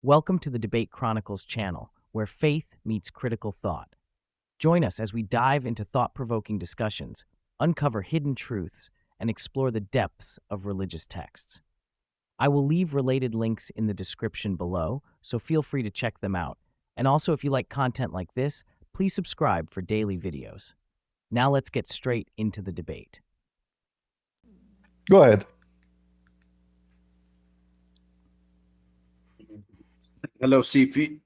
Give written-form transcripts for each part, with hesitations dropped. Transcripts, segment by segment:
Welcome to the Debate Chronicles channel, where faith meets critical thought. Join us as we dive into thought-provoking discussions, uncover hidden truths, and explore the depths of religious texts. I will leave related links in the description below, so feel free to check them out. And also, if you like content like this, please subscribe for daily videos. Now let's get straight into the debate. Go ahead. Hello, CP.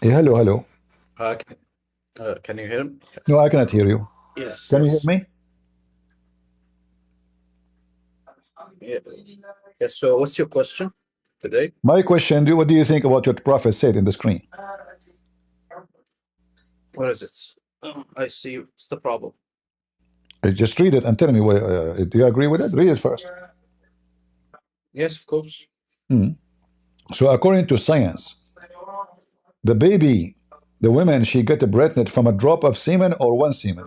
Hello. Can you hear me? No, I cannot hear you. Yes. Can you hear me? Yeah. Yes. So, what's your question today? My question: what do you think about what the Prophet said in the screen? What is it? I see. What's the problem? Just read it and tell me. Do you agree with it? Read it first. Yes, of course. So, according to science, the baby, the woman, she get pregnant from a drop of semen or one semen?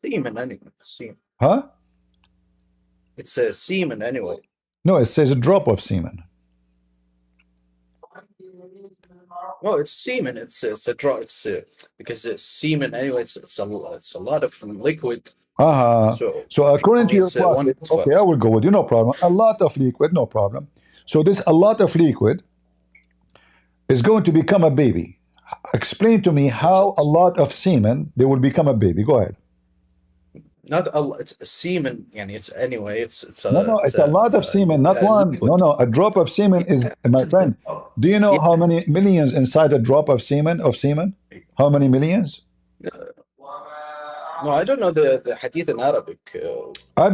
Semen, anyway. Semen. Huh? It's a semen, anyway. No, it says a drop of semen. No, it's semen. It's a drop. It's because it's semen, anyway. It's a lot of liquid. So according to your Prophet, okay, I will go with you, no problem. A lot of liquid, no problem. So this a lot of liquid is going to become a baby. Explain to me how a lot of semen they will become a baby. Go ahead. Not a. It's a semen, and it's anyway. It's a, no. It's a lot of semen, not one. Liquid. No. A drop of semen is, my friend. Do you know how many millions inside a drop of semen? How many millions? No, I don't know the hadith in Arabic. I'm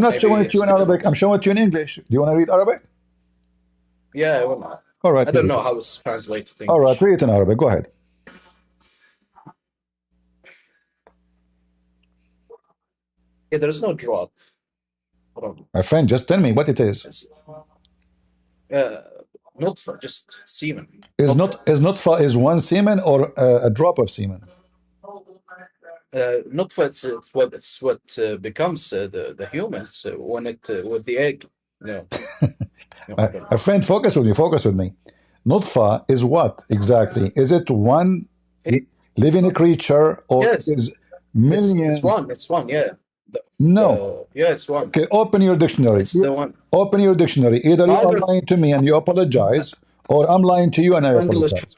not showing it to you in Arabic. I'm showing it to you in English. Do you want to read Arabic? Yeah, well, all right. I don't know how it's translated to English. All right, read it in Arabic. Go ahead. Yeah, there is no drop. My friend, just tell me what it is. Nutfa, just semen. Is nutfa is one semen or a drop of semen? Nutfa, it's what becomes the humans when it with the egg. No. A friend, focus with me. Nutfa is what exactly? Is it one living creature or is millions? It's one, yeah. No. Yeah, it's one. Okay, open your dictionary. It's the one. Open your dictionary. Either you are lying to me and you apologize, or I'm lying to you and I apologize.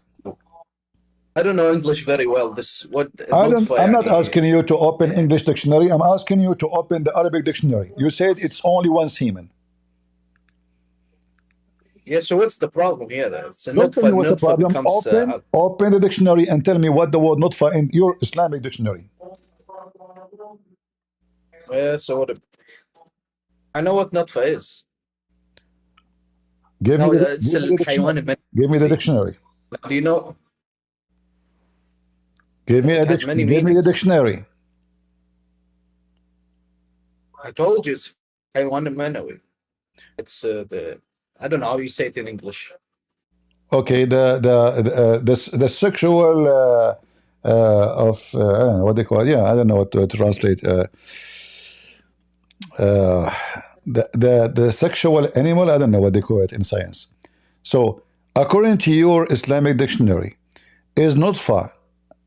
I don't know English very well. I'm not asking you to open English dictionary. I'm asking you to open the Arabic dictionary. You said it's only one semen. Yeah, so what's the problem here? It's a Don't tell me what's the problem. Open the dictionary and tell me what the word nutfa in your Islamic dictionary. So I know what nutfa is. Give me the dictionary. Do you know? Give me the dictionary. I told you it's حيوان منوي. It's I don't know how you say it in English. Okay, the sexual of I don't know what they call it. Yeah, I don't know what to translate. The sexual animal, I don't know what they call it in science. So according to your Islamic dictionary, is nutfa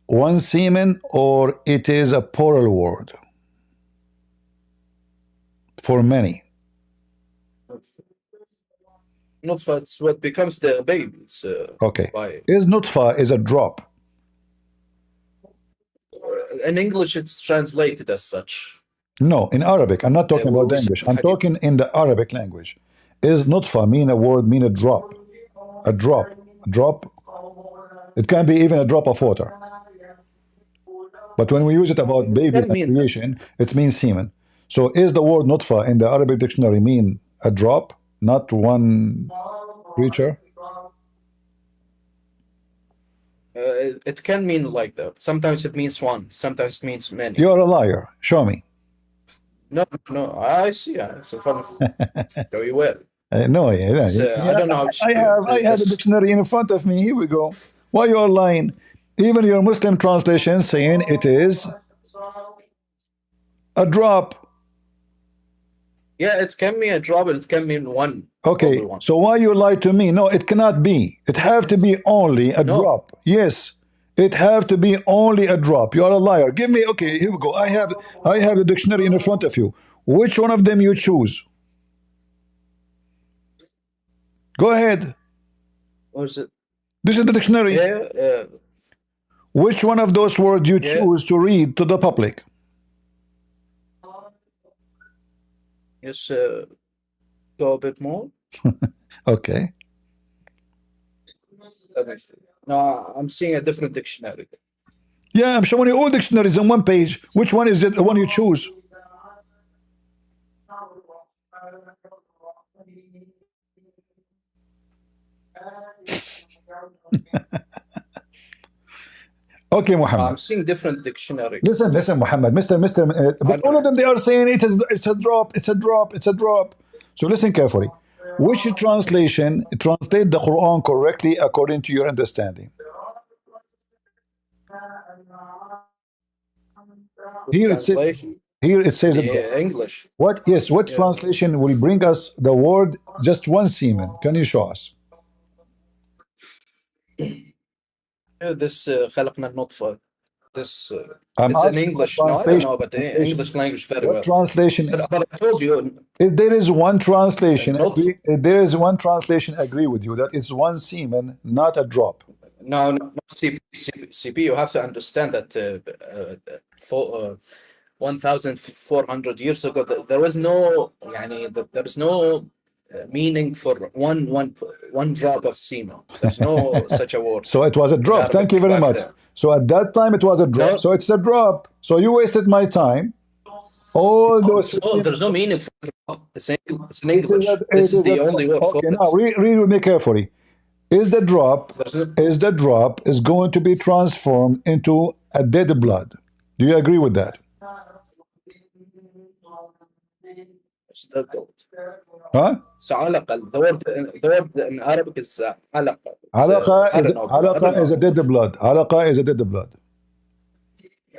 one semen or it is a plural word for many? Nutfa, it's what becomes the baby. Okay. Is nutfa is a drop? In English, it's translated as such. No, in Arabic. I'm not talking about the English. I'm talking in the Arabic language. Is nutfa mean a drop? A drop. It can be even a drop of water. But when we use it about babies and creation, it means semen. So is the word nutfa in the Arabic dictionary mean a drop, not one creature? It can mean like that. Sometimes it means one. Sometimes it means many. You're a liar. Show me. No. I see. It's in front of you. Show you where. No, I don't know. I have a dictionary in front of me. Here we go. Why you are lying? Even your Muslim translation saying it is a drop. Yeah, it can be a drop, and it can mean one. Okay, so why you lie to me? No, it cannot be. It have to be only a drop. Yes, it have to be only a drop. You are a liar. Give me. Okay, here we go. I have the dictionary in front of you. Which one of them you choose? Go ahead. What is it? This is the dictionary. Yeah. Which one of those words you choose to read to the public? Yes. Go a bit more. Okay. No, I'm seeing a different dictionary. Yeah, I'm showing you all dictionaries on one page. Which one is it? The one you choose? Okay, Muhammad. I'm seeing different dictionary. Listen, Muhammad, Mister, but all of them, they are saying it's a drop, it's a drop, it's a drop. So listen carefully. Which translation translate the Quran correctly according to your understanding? Here it says English. What? Yes, what translation will bring us the word just one semen? Can you show us? This خلقنا النطفة. This it's in English. No, I don't know, but the English language very well. Translation? But I told you. There is one translation. There is one translation. Agree with you that it's one semen, not a drop. No, CP. You have to understand that for 1,400 years ago, there was no, there is no meaning for one drop of semen. There's no such a word. So it was a drop. Thank you very much. So at that time it was a drop. No. So it's a drop. So you wasted my time. All those. There's no meaning for drop. It's in English. This is the only word for it. Now read with me carefully. Is the drop is going to be transformed into a dead blood? Do you agree with that? Huh? So alaqa, the word in Arabic is alaqa. Alaqa is a dead blood. Alaqa is a dead blood.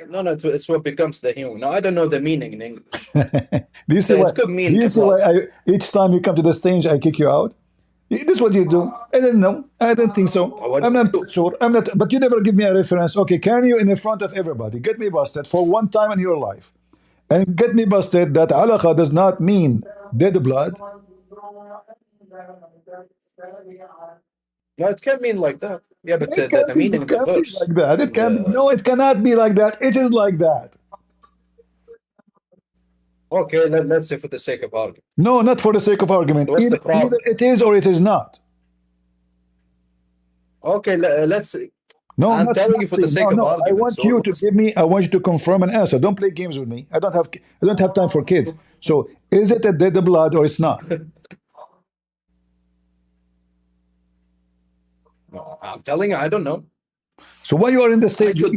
No, it's what becomes the human. No, I don't know the meaning in English. Do you see why each time you come to the stage I kick you out? This is what you do. I don't know. I don't think so. I'm not sure. I'm not. But you never give me a reference. Okay, can you, in the front of everybody, get me busted for one time in your life, and get me busted that alaqa does not mean dead blood? No, it can mean like that. Yeah, but the meaning of the verse. Like that. It can. No, it cannot be like that. It is like that. Okay, let's say for the sake of argument. No, not for the sake of argument. Either it is or it is not. Okay, let's see. No, I'm telling you for the sake of argument. I want you to give me. I want you to confirm an answer. Don't play games with me. I don't have time for kids. So, is it a dead blood or it's not? I'm telling you, I don't know. So why you are in the stage? You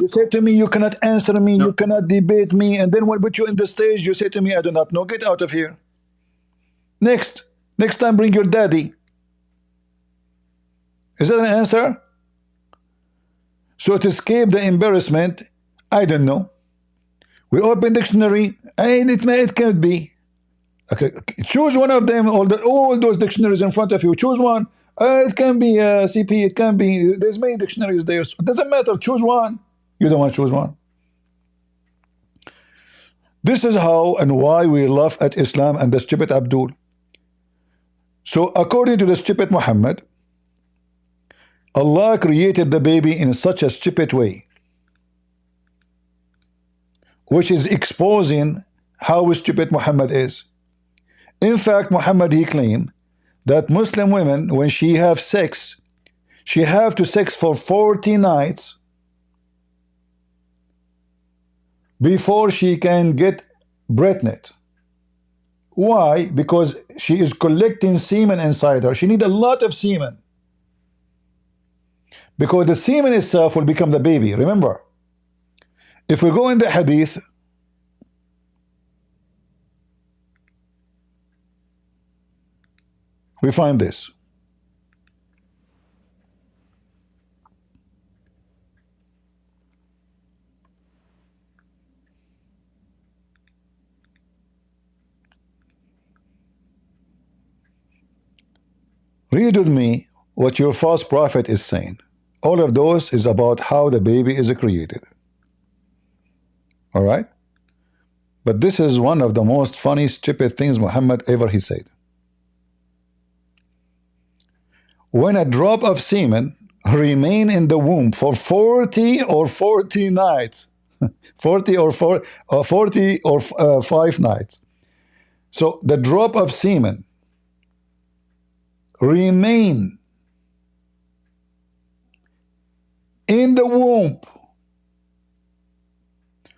say to me, you cannot answer me, you cannot debate me, and then when put you in the stage, you say to me, I do not know. Get out of here. Next time, bring your daddy. Is that an answer? So to escape the embarrassment, I don't know. We open dictionary, and it can't be. Okay, choose one of them. All those dictionaries in front of you. Choose one. It can be CP, it can be, there's many dictionaries there, so it doesn't matter, choose one. You don't want to choose one. This is how and why we laugh at Islam and the stupid Abdul. So according to the stupid Muhammad, Allah created the baby in such a stupid way, which is exposing how stupid Muhammad is. In fact, Muhammad, he claimed that Muslim women, when she have sex, she have to sex for 40 nights before she can get pregnant. Why? Because she is collecting semen inside her. She need a lot of semen. Because the semen itself will become the baby. Remember, if we go in the hadith, we find this. Read with me what your false prophet is saying. All of those is about how the baby is created. All right? But this is one of the most funny, stupid things Muhammad ever he said. When a drop of semen remain in the womb for 40 or 40 nights, 40 or 5 nights. So the drop of semen remain in the womb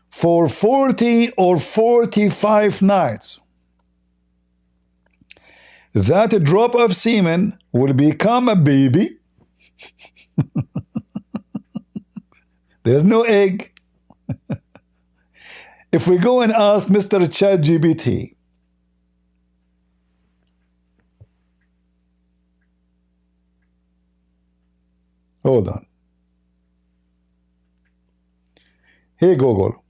for 40 or 45 nights. That drop of semen will become a baby. There's no egg. If we go and ask Mr. ChatGPT, hold on. Hey Google,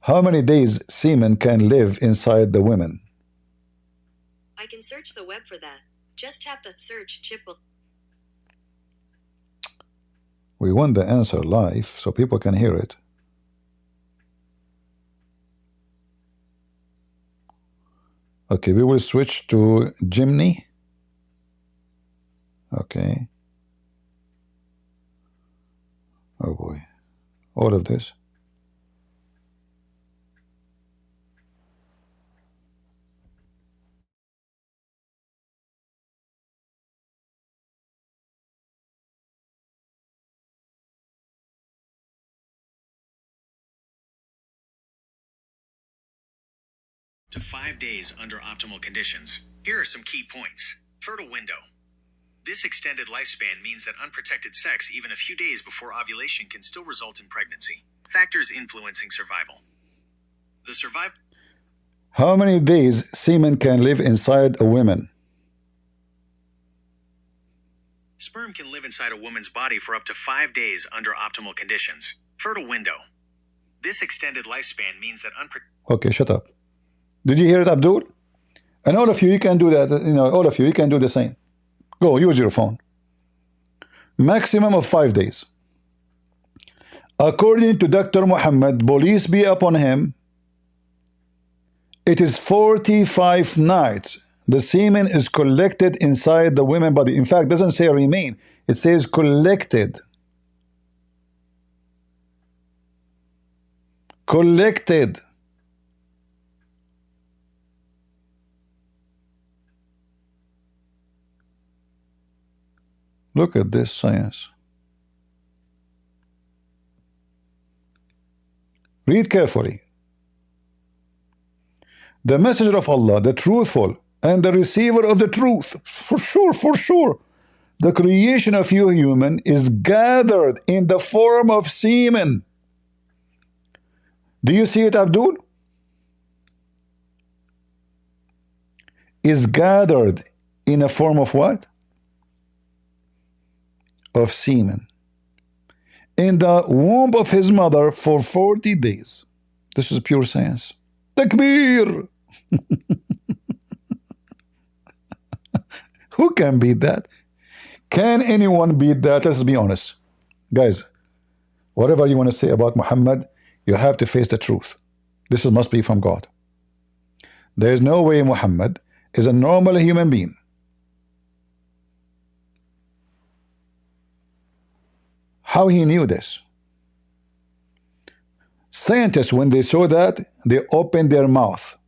how many days semen can live inside the women? I can search the web for that. Just tap the search chip. We want the answer live so people can hear it. Okay, we will switch to Jimny. Okay. Oh boy. All of this. To 5 days under optimal conditions. Here are some key points. Fertile window. This extended lifespan means that unprotected sex even a few days before ovulation can still result in pregnancy. Factors influencing survival. The survival. How many days semen can live inside a woman? Sperm can live inside a woman's body for up to 5 days under optimal conditions. Fertile window. This extended lifespan means that Okay, shut up. Did you hear it, Abdul? And all of you, you can do that. You know, all of you, you can do the same. Go, use your phone. Maximum of 5 days. According to Dr. Muhammad, police be upon him, it is 45 nights. The semen is collected inside the women's body. In fact, it doesn't say remain. It says collected. Collected. Look at this science. Read carefully. The messenger of Allah, the truthful, and the receiver of the truth, for sure, the creation of you human is gathered in the form of semen. Do you see it, Abdul? Is gathered in a form of what? Of semen in the womb of his mother for 40 days. This is pure science. Takbir! Who can beat that? Can anyone beat that? Let's be honest. Guys, whatever you want to say about Muhammad, you have to face the truth. This must be from God. There is no way Muhammad is a normal human being. How he knew this? Scientists, when they saw that, they opened their mouth.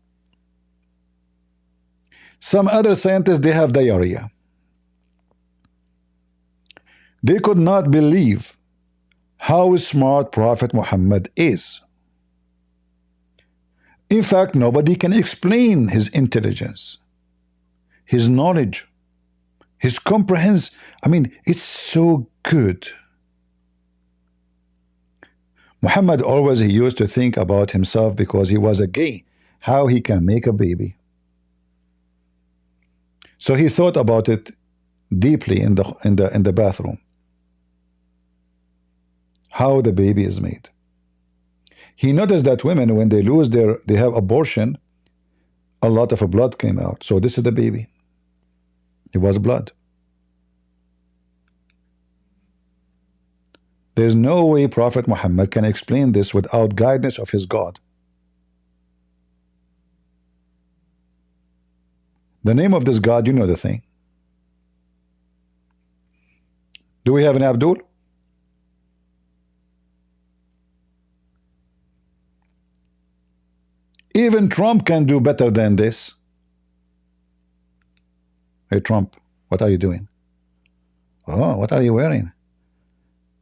Some other scientists, they have diarrhea. They could not believe how smart Prophet Muhammad is. In fact, nobody can explain his intelligence, his knowledge, his comprehension. I mean, it's so good. Muhammad always he used to think about himself because he was a gay, how he can make a baby. So he thought about it deeply in the bathroom. How the baby is made. He noticed that women, when they lose they have abortion, a lot of blood came out. So this is the baby. It was blood. There's no way Prophet Muhammad can explain this without guidance of his God. The name of this God, you know the thing. Do we have an Abdul? Even Trump can do better than this. Hey Trump, what are you doing? Oh, what are you wearing?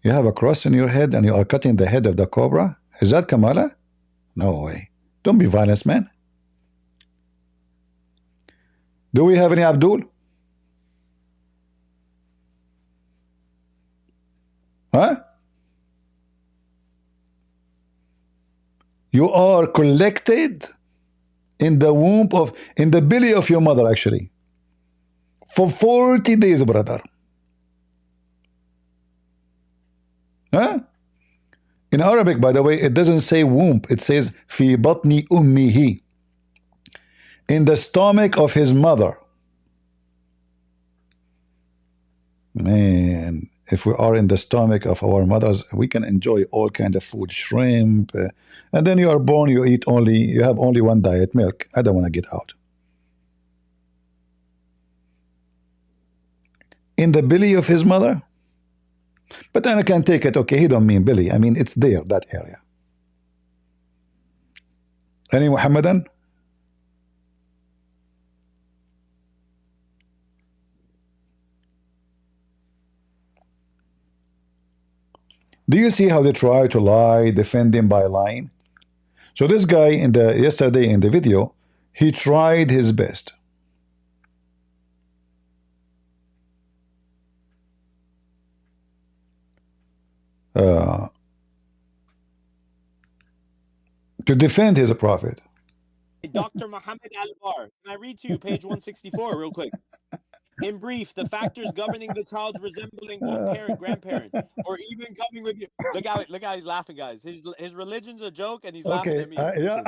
You have a cross in your head and you are cutting the head of the cobra? Is that Kamala? No way. Don't be violent, man. Do we have any Abdul? Huh? You are collected in the womb of, in the belly of your mother, actually, for 40 days, brother. Huh? In Arabic, by the way, it doesn't say womb. It says fi batni ummihi, in the stomach of his mother. Man, if we are in the stomach of our mothers, we can enjoy all kind of food, shrimp, and then you are born, you eat only, you have only one diet, milk. I don't want to get out. In the belly of his mother? But then I can take it, okay, he don't mean belly. I mean, it's there, that area. Any Muhammadan? Do you see how they try to lie, defend him by lying? So this guy in the yesterday in the video, he tried his best. To defend his prophet. Dr. Muhammad Al-Bar, can I read to you page 164 real quick? In brief, the factors governing the child's resembling one parent, grandparent, or even coming with you. Look how he's laughing, guys. His religion's a joke, and he's laughing at me. Yeah,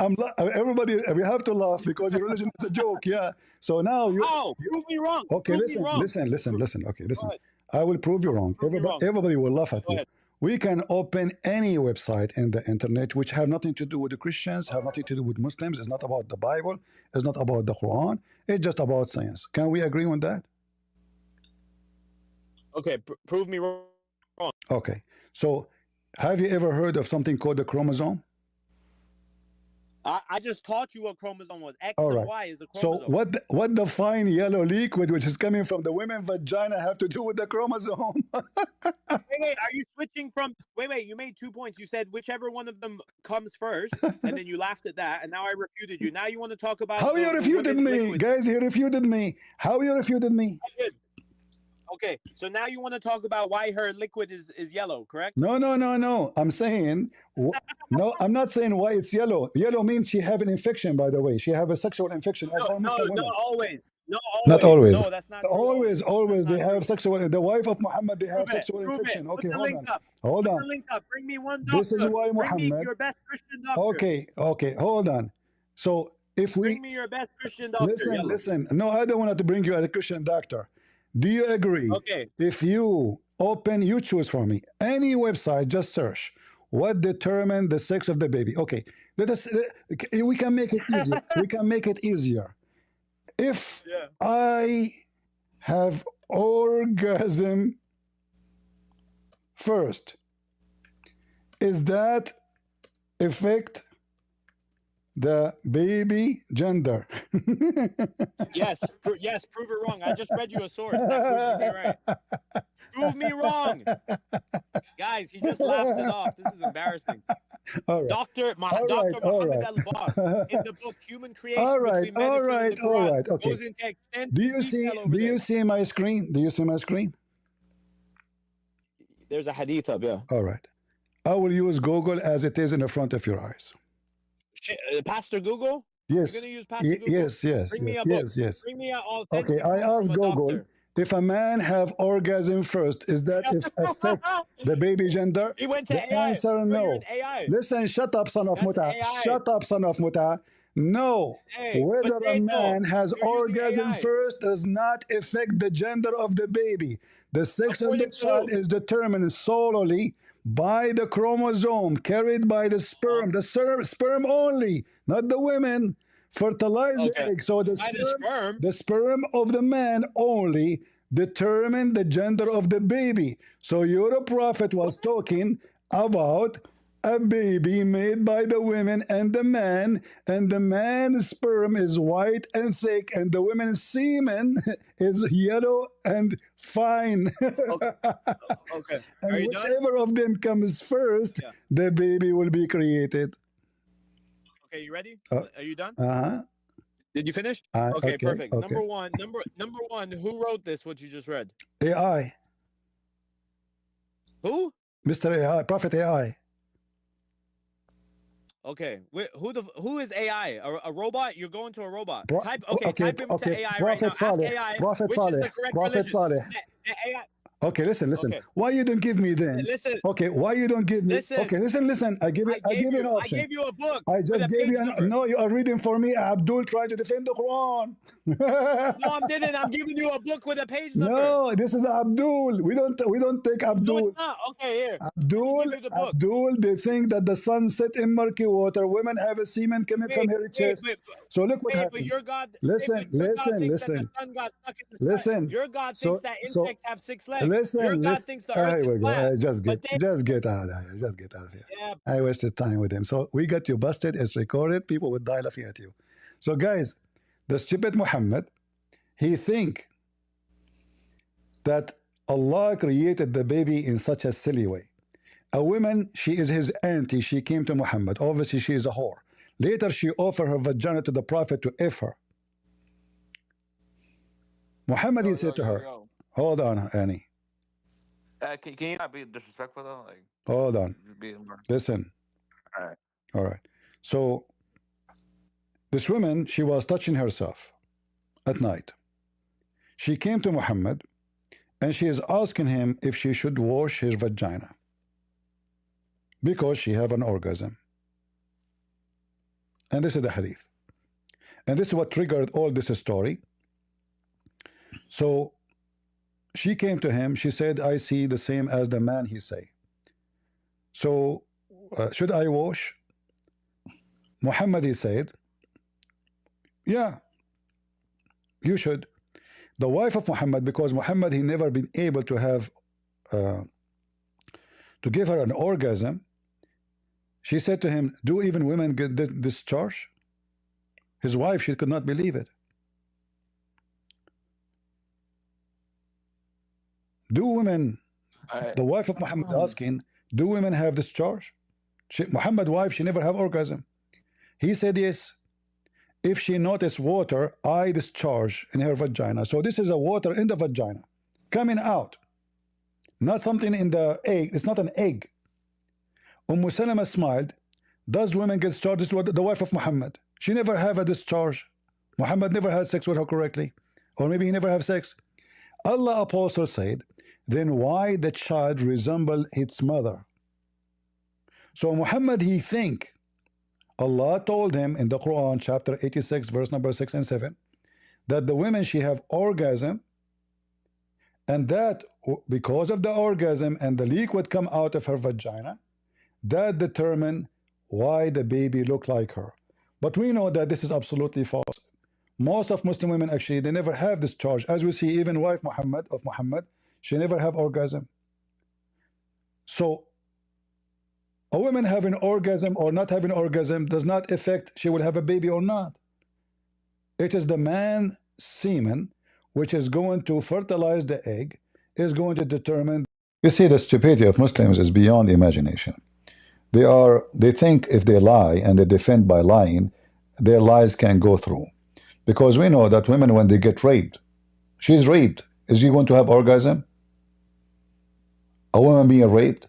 everybody, we have to laugh because your religion is a joke. Yeah. So now you. How? Prove me wrong. Okay, listen. Okay, listen. I will prove you wrong. Everybody will laugh at you. We can open any website in the internet which have nothing to do with the Christians, have nothing to do with Muslims. It's not about the Bible. It's not about the Quran. It's just about science. Can we agree on that? Okay, prove me wrong. Okay. So, have you ever heard of something called a chromosome? I just taught you what chromosome was. X All right. and Y is a chromosome. So what the fine yellow liquid which is coming from the women's vagina have to do with the chromosome? Wait, are you switching from... Wait, you made 2 points. You said whichever one of them comes first, and then you laughed at that, and now I refuted you. Now you want to talk about... How you refuted me? Liquid. Guys, he refuted me. How you refuted me? I did. Okay, so now you want to talk about why her liquid is yellow, correct? No. I'm saying, no, I'm not saying why it's yellow. Yellow means she have an infection, by the way. She have a sexual infection. No, not always. Not always. No, that's not true. Always. They have true. sexual, the wife of Muhammad, they have sexual infection. Okay, hold on. Link up. Bring me one doctor. This is why Muhammad... Bring me your best Christian doctor. Okay, hold on. So if we... Bring me your best Christian doctor. Listen. No, I don't want to bring you a Christian doctor. Do you agree? Okay. If you choose for me any website, just search what determined the sex of the baby. Okay, we can make it easier. If I have orgasm first, is that affect the baby gender? Yes, prove it wrong. I just read you a source. That proves me right. Prove me wrong. Guys, he just laughs it off. This is embarrassing. All right. Dr. Muhammad Al-Bar, in the book Human Creation Between Medicine and the Quran, okay. goes into extensive Do you see my screen? There's a hadith up, yeah. All right. I will use Google as it is in the front of your eyes. Pastor Google? Yes. You're going to use Pastor Google? Yes. Bring me a book. Yes. Bring me an authentic Okay, I asked Google, doctor. if a man have orgasm first, is that affect the baby gender? He went to the AI. answer no. AI. Listen, shut up, son of Muta. Shut up, son of Muta. No. Hey, Whether but a say no. man has You're using orgasm AI. first does not affect the gender of the baby. The sex of the According to child who? is determined solely by the chromosome carried by the sperm. The sperm only, not the women. Fertilize the Okay. egg. So By the sperm. the sperm of the man only determine the gender of the baby. So your prophet was talking about a baby made by the women and the man's sperm is white and thick, and the woman's semen is yellow and fine. Okay. Okay. And Are you done? whichever of them comes first, Yeah. the baby will be created. Okay, you ready? Uh, Are you done? Uh-huh. Did you finish? Okay, Okay, perfect. okay. Number one, who wrote this, what you just read? AI. Who? Mr. AI, Prophet AI. Okay. Who is AI? A robot? You're going to a robot. Type Okay, into AI right now. Prophet Ask Saleh, AI Prophet which is Saleh, the correct Prophet religion. Saleh. The AI. Okay, listen. Okay. Why you don't give me then? Listen. Okay, why you don't give me? Listen. Okay, listen. I give you an option. I gave you a book. I with just a gave page you an. number. No, you are reading for me. Abdul trying to defend the Quran. No, I didn't. I'm giving you a book with a page number. No, this is Abdul. We don't take Abdul. No, it's not. Okay, here. Let me give you the book. Abdul, they think that the sun set in murky water. Women have a semen coming from her chest. So look what happened. But your God, Listen. That the sun got stuck in the sun. Your God thinks that insects have 6 legs. Your God thinks the earth is flat. Just get out of here. Just get out of here. Yeah. I wasted time with him. So we got you busted. It's recorded. People would die laughing at you. So guys, the stupid Muhammad, he think that Allah created the baby in such a silly way. A woman, she is his auntie. She came to Muhammad. Obviously, she is a whore. Later, she offered her vagina to the Prophet to F her. Muhammad, he said to her, hold on, Annie. Can you not be disrespectful though? Like, hold on. Listen. All right. So this woman, she was touching herself at night. She came to Muhammad and she is asking him if she should wash his vagina because she have an orgasm. And this is the hadith. And this is what triggered all this story. So she came to him. She said, I see the same as the man he say. So should I wash? Muhammad, he said, yeah, you should. The wife of Muhammad, because Muhammad, he never been able to have to give her an orgasm, she said to him, do even women get discharge? His wife, she could not believe it. Do women, the wife of Muhammad asking, do women have discharge? Muhammad's wife, she never have orgasm. He said yes. If she noticed water, I discharge in her vagina. So this is a water in the vagina coming out, not something in the egg. It's not an egg. Salama smiled. Does women get discharged? This was the wife of Muhammad. She never have a discharge. Muhammad never had sex with her correctly, or maybe he never have sex. Allah apostle said, then why the child resemble its mother? So Muhammad, he think Allah told him in the Quran chapter 86 verse number 6 and 7 that the women, she have orgasm, and that because of the orgasm and the liquid come out of her vagina, that determine why the baby look like her. But we know that this is absolutely false. Most of Muslim women, actually, they never have discharge. As we see, even wife of Muhammad, she never have orgasm. So a woman having orgasm or not having orgasm does not affect she will have a baby or not. It is the man semen which is going to fertilize the egg, is going to determine. You see, the stupidity of Muslims is beyond imagination. They think if they lie and they defend by lying, their lies can go through. Because we know that women, when they get raped, she's raped. Is she going to have orgasm? A woman being raped?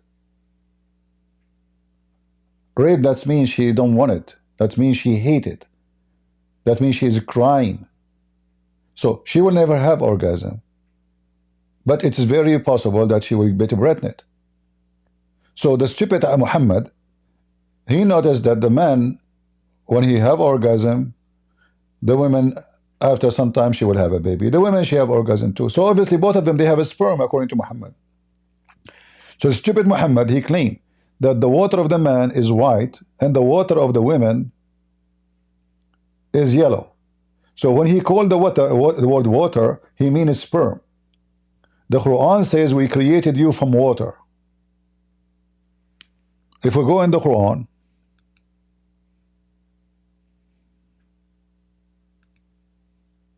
Rape, that means she don't want it. That means she hate it. That means she's crying. So she will never have orgasm. But it is very possible that she will get pregnant. So the stupid Muhammad, he noticed that the man when he have orgasm, the women, after some time, she will have a baby. The women, she have orgasm too. So obviously, both of them, they have a sperm, according to Muhammad. So stupid Muhammad, he claimed that the water of the man is white and the water of the women is yellow. So when he called the word water, he means sperm. The Quran says we created you from water. If we go in the Quran,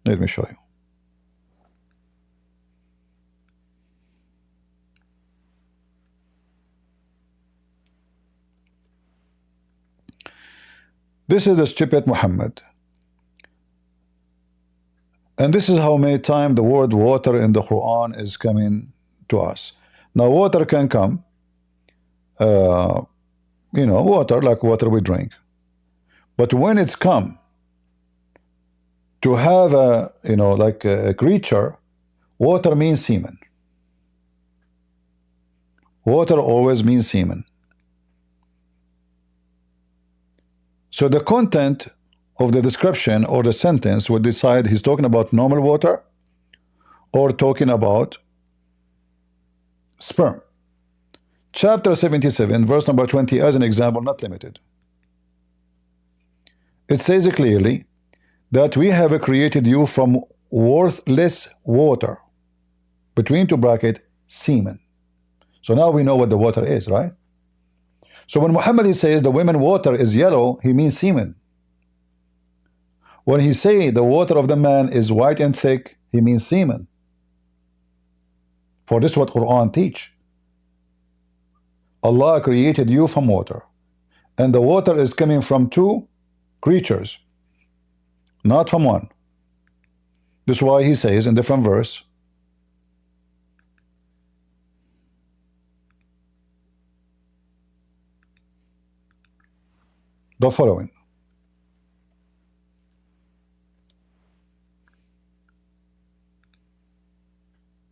let me show you. This is the stupid Muhammad. And this is how many times the word water in the Quran is coming to us. Now, water can come, you know, water, like water we drink. But when it's come to have a, you know, like a creature, water means semen. Water always means semen. So the content of the description or the sentence would decide he's talking about normal water or talking about sperm. Chapter 77, verse number 20, as an example, not limited. It says clearly that we have created you from worthless water, between two brackets, semen. So now we know what the water is, right? So when Muhammad says the women water is yellow, he means semen. When he say the water of the man is white and thick, he means semen. For this is what Quran teach. Allah created you from water, and the water is coming from two creatures, not from one. This is why he says in different verse, the following.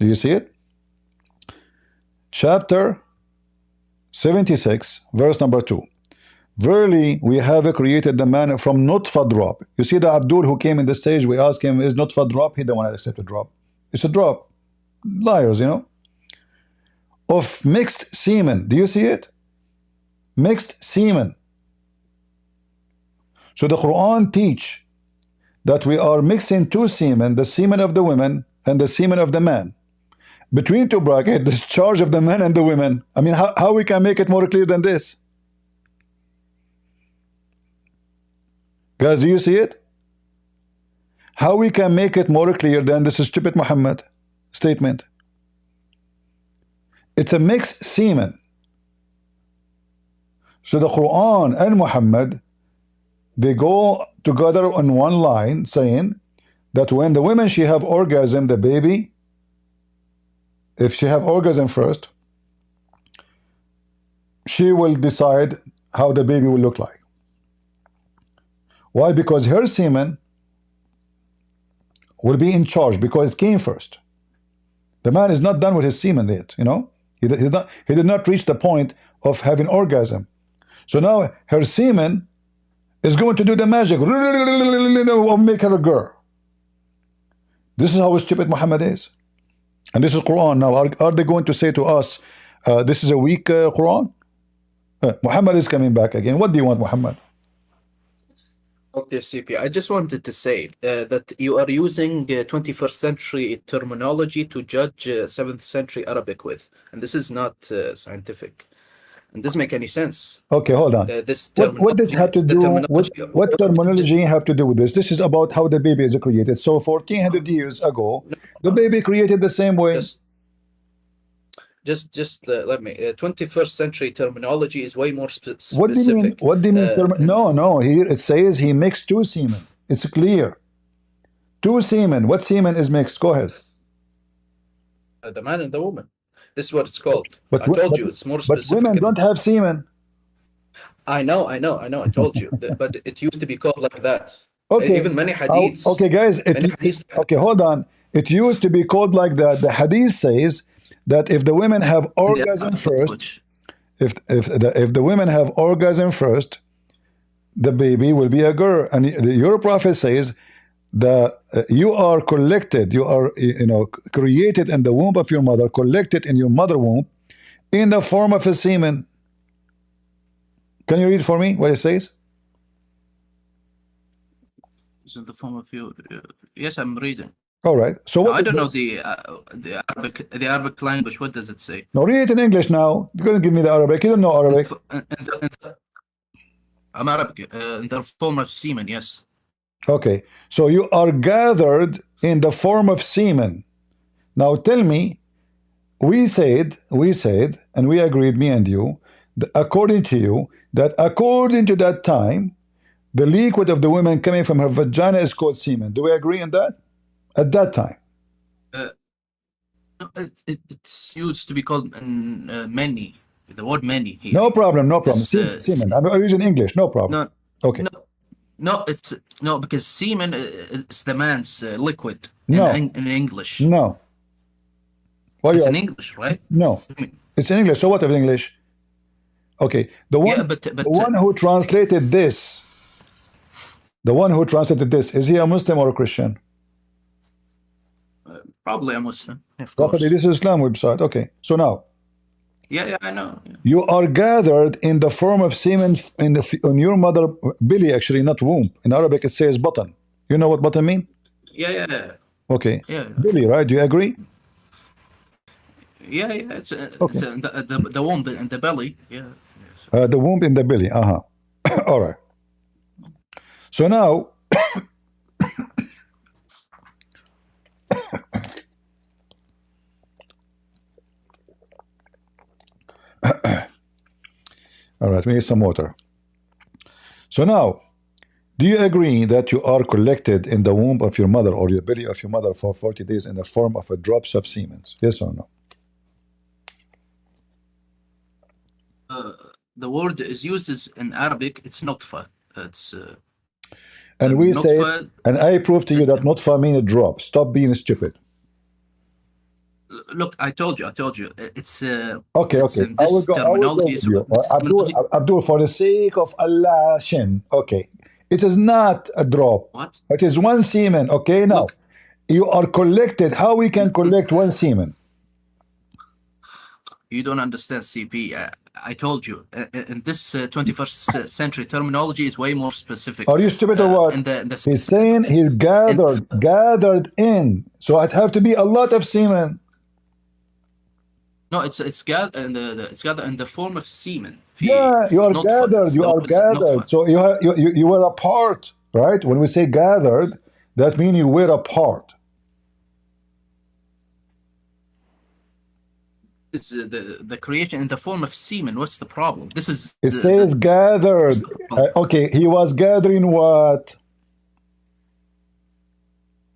Do you see it? Chapter 76, verse number 2. Verily, we have created the man from nutfa drop. You see the Abdul who came in the stage, we asked him, is nutfa drop? He don't want to accept a drop. It's a drop. Liars, you know. Of mixed semen. Do you see it? Mixed semen. So the Quran teach that we are mixing two semen, the semen of the women and the semen of the man. Between two brackets, the discharge of the men and the women. I mean, how we can make it more clear than this? Guys, do you see it? How we can make it more clear than this stupid Muhammad statement? It's a mixed semen. So the Quran and Muhammad, they go together on one line, saying that when the women, she have orgasm, the baby, if she have orgasm first, she will decide how the baby will look like. Why? Because her semen will be in charge, because it came first. The man is not done with his semen yet, you know. He did not reach the point of having orgasm. So now her semen is going to do the magic of make her a girl. This is how stupid Muhammad is. And this is Quran. Now, are they going to say to us, this is a weak Quran? Muhammad is coming back again. What do you want, Muhammad? Okay, CP, I just wanted to say that you are using 21st century terminology to judge 7th century Arabic with. And this is not scientific. And doesn't make any sense. Okay, hold on. What does have to do? What terminology have to do with this? This is about how the baby is created. So 1400 years ago, the baby created the same way. Just let me. 21st century terminology is way more specific. What do you mean? What do you mean? No. Here it says he mixed two semen. It's clear. Two semen. What semen is mixed? Go ahead. The man and the woman. This is what it's called. But I told you it's more specific. But women don't have semen. I know. I told you. But it used to be called like that. Okay. Even many hadiths. Okay, guys. Okay, hold on. It used to be called like that. The hadith says that if the women have orgasm first, if the women have orgasm first, the baby will be a girl. And your prophet says you are collected, you are created in the womb of your mother, collected in your mother womb in the form of a semen. Can you read for me what it says? It's in the form of you. Yes, I'm reading. All right. So what I don't know this? the Arabic language. What does it say? No, read it in English now. You're going to give me the Arabic. You don't know Arabic. I'm Arabic. In the form of semen, yes. Okay. So you are gathered in the form of semen. Now tell me, we said, and we agreed, me and you, according to you, that according to that time, the liquid of the woman coming from her vagina is called semen. Do we agree on that? At that time. It's used to be called many. The word many here. No problem, no problem. Semen. I'm using English, no problem. No, okay. No, because semen is the man's liquid no. in English. No. It's in English, right? No. It's in English. So what of English? Okay. The one who translated this, is he a Muslim or a Christian? Probably a Muslim. Probably this is Islam website. Okay. So now. Yeah, I know. Yeah. You are gathered in the form of semen on your mother belly, actually, not womb. In Arabic, it says button. You know what button mean? Yeah. Okay. Yeah. Belly, right? Do you agree? Yeah. It's the womb and the belly. Yeah. The womb in the belly. All right. So now. All right, we need some water. So now, do you agree that you are collected in the womb of your mother or your belly of your mother for 40 days in the form of a drops of semen? Yes or no? The word is used in Arabic. It's nutfa. It's and we say, and I prove to you that nutfa means a drop. Stop being stupid. Look, I told you. It's okay. I will go with you. Abdul, for the sake of Allah, Shin. Okay, it is not a drop. What? It is one semen. Okay, now look, you are collected. How we can collect one semen? You don't understand, CP. I told you. In this 21st century terminology is way more specific. Are you stupid or what? He's saying he's gathered in. So it have to be a lot of semen. No, it's gathered in the form of semen. Yeah, you are gathered. You are gathered. So you were apart, right? When we say gathered, that means you were apart. It's the creation in the form of semen. What's the problem? This is. It says gathered. Okay, he was gathering what?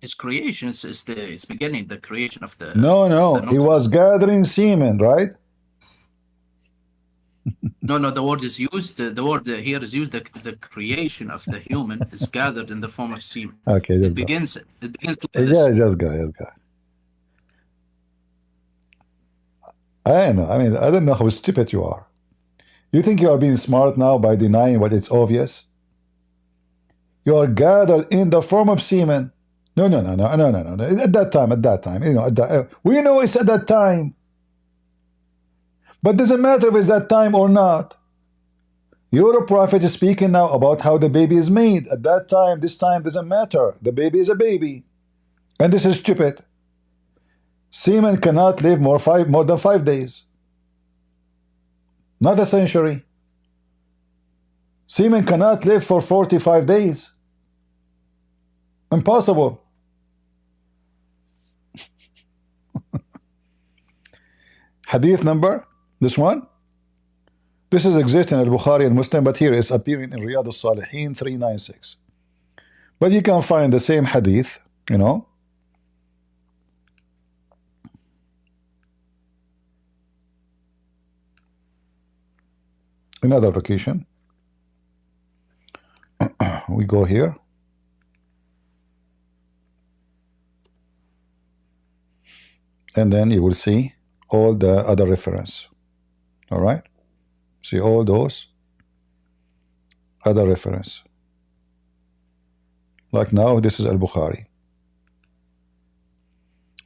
His creation is beginning the creation of the. No, he was gathering semen, right? No, the word is used. The word here is used. The creation of the human is gathered in the form of semen. Okay, it begins. Like yeah, just go. I know. I mean, I don't know how stupid you are. You think you are being smart now by denying what it's obvious? You are gathered in the form of semen. No. At that time. You know, we know it's at that time. But doesn't matter if it's that time or not. Your prophet is speaking now about how the baby is made. At that time, this time doesn't matter. The baby is a baby. And this is stupid. Semen cannot live more than 5 days. Not a century. Semen cannot live for 45 days. Impossible. Hadith number, this one. This is existing in Al-Bukhari and Muslim, but here is appearing in Riyadh al-Salihin 396. But you can find the same hadith, you know. Another location. We go here. And then you will see all the other reference. All right. See all those other reference. Like now, this is Al-Bukhari.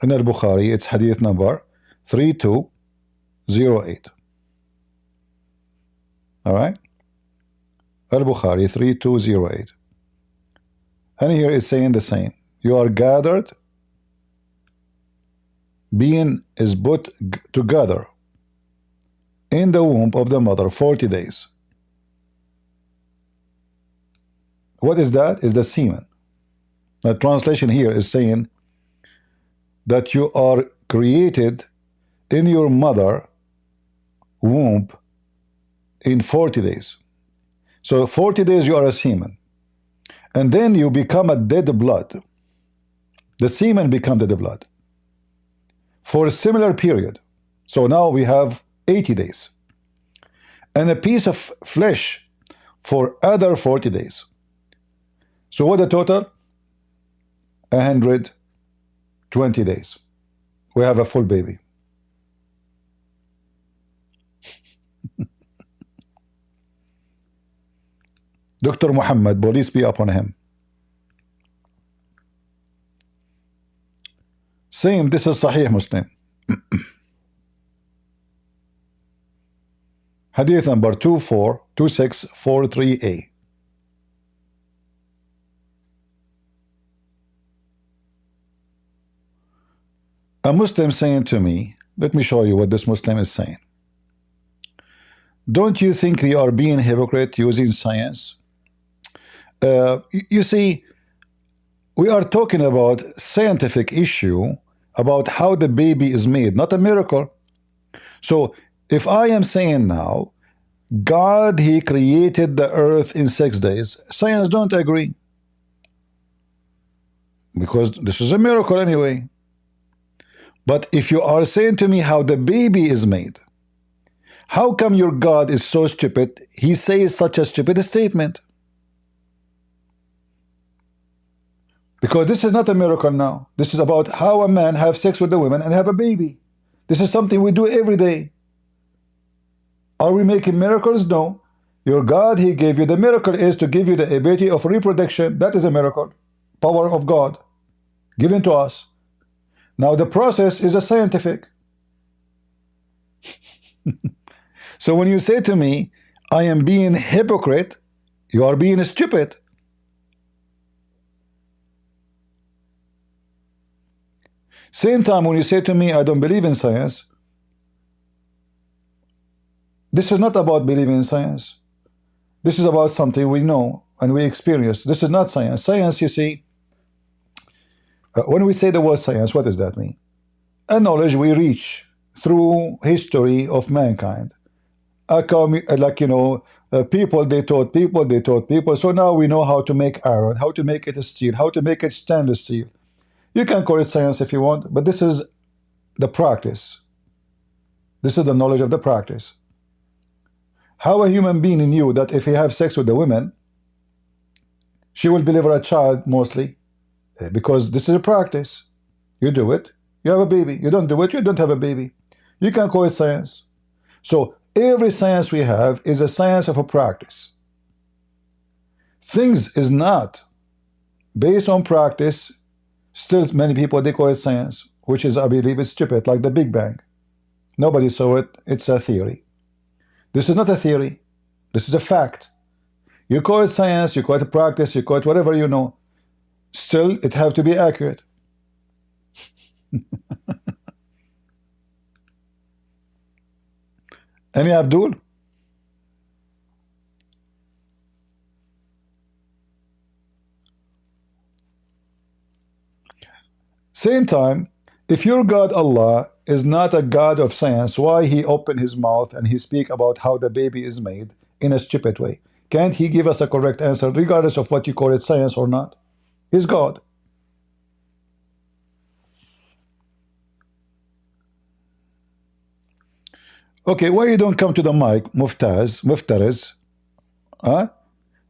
In Al-Bukhari, it's hadith number 3208. All right? Al-Bukhari 3208. And here it's saying the same. You are gathered, being is put together in the womb of the mother 40 days. What is that? Is the semen. The translation here is saying that you are created in your mother womb in 40 days. So 40 days you are a semen. And then you become a dead blood. The semen become dead blood for a similar period. So now we have 80 days. And a piece of flesh for other 40 days. So what the total? 120 days. We have a full baby. Dr. Muhammad, police be upon him. Same, this is Sahih Muslim. Hadith number 242643A. A Muslim saying to me, let me show you what this Muslim is saying. Don't you think we are being hypocrite using science? You see, we are talking about scientific issue about how the baby is made, not a miracle. So if I am saying now, God, he created the earth in 6 days, science don't agree. Because this is a miracle anyway. But if you are saying to me how the baby is made, how come your God is so stupid, he says such a stupid statement? Because this is not a miracle now. This is about how a man have sex with a woman and have a baby. This is something we do every day. Are we making miracles? No. Your God, he gave you, the miracle is to give you the ability of reproduction. That is a miracle. Power of God given to us. Now the process is a scientific. So when you say to me, I am being hypocrite, you are being stupid. Same time when you say to me, I don't believe in science, this is not about believing in science. This is about something we know and we experience. This is not science. Science, you see, when we say the word science, what does that mean? A knowledge we reach through history of mankind. Like, you know, people, they taught people, they taught people. So now we know how to make iron, how to make it a steel, how to make it stainless steel. You can call it science if you want, but this is the practice. This is the knowledge of the practice. How a human being knew that if he have sex with a woman, she will deliver a child mostly, because this is a practice. You do it, you have a baby. You don't do it, you don't have a baby. You can call it science. So every science we have is a science of a practice. Things is not based on practice. Still, many people, they call it science, which is, I believe, is stupid, like the Big Bang. Nobody saw it. It's a theory. This is not a theory. This is a fact. You call it science, you call it practice, you call it whatever you know. Still, it have to be accurate. Any Abdul? Same time, if your God Allah is not a God of science, why he opened his mouth and he speak about how the baby is made in a stupid way? Can't he give us a correct answer regardless of what you call it, science or not? He's God. Okay, why you don't come to the mic, Muftarez? Huh?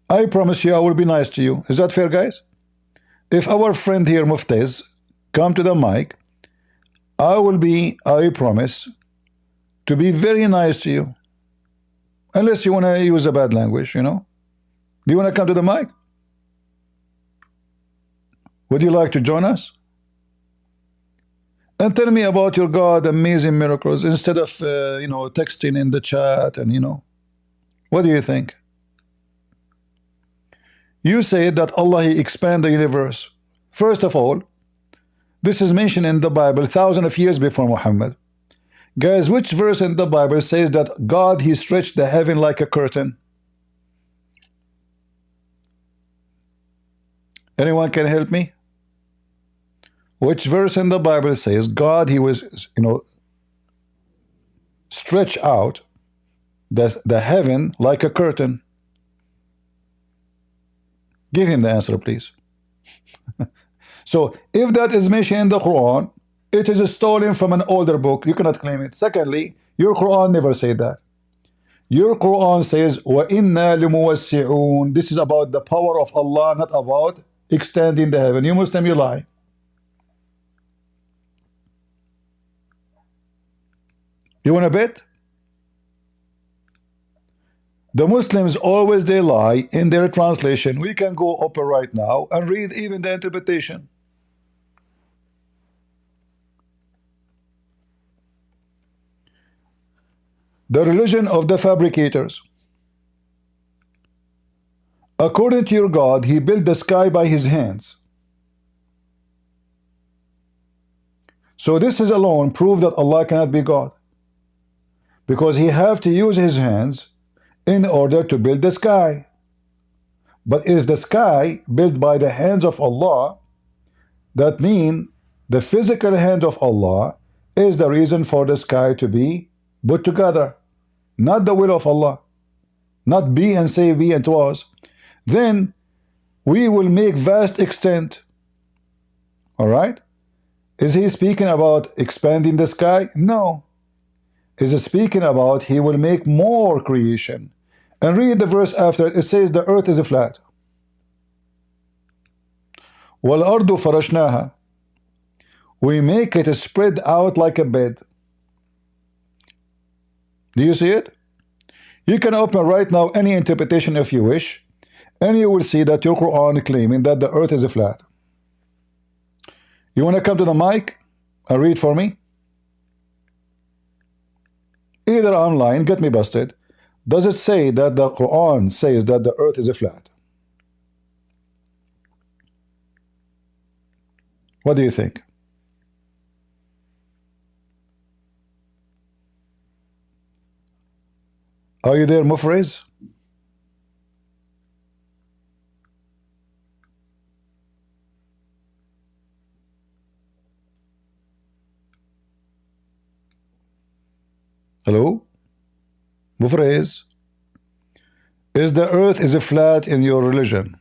I promise you I will be nice to you. Is that fair, guys? If our friend here, Muftaz, come to the mic, I promise to be very nice to you. Unless you want to use a bad language, you know. Do you want to come to the mic? Would you like to join us? And tell me about your God, amazing miracles, instead of, texting in the chat and. What do you think? You say that Allah, He expand the universe. First of all, this is mentioned in the Bible thousands of years before Muhammad. Guys, which verse in the Bible says that God, He stretched the heaven like a curtain? Anyone can help me? Which verse in the Bible says God, He was, stretch out the heaven like a curtain? Give him the answer, please. So, if that is mentioned in the Quran, it is stolen from an older book. You cannot claim it. Secondly, your Quran never said that. Your Quran says, وَإِنَّا لِمُوَسِّعُونَ. This is about the power of Allah, not about extending the heaven. You Muslim, you lie. You want to bet? The Muslims always they lie in their translation. We can go open right now and read even the interpretation. The religion of the fabricators. According to your God, He built the sky by His hands. So this is alone proof that Allah cannot be God, because He have to use His hands in order to build the sky. But if the sky built by the hands of Allah, that means the physical hand of Allah is the reason for the sky to be put together, not the will of Allah, not be and say be and was. Then we will make vast extent. All right? Is He speaking about expanding the sky? No. Is He speaking about He will make more creation? And read the verse after. It says the earth is flat. وَالْأَرْضُ فَرَشْنَاهَا. We make it spread out like a bed. Do you see it? You can open right now any interpretation if you wish, and you will see that your Quran claiming that the earth is flat. You want to come to the mic and read for me? Either I'm lying, get me busted. Does it say that the Quran says that the earth is flat? What do you think? Are you there, Mufriz? Hello? Mufriz? Is the earth is flat in your religion?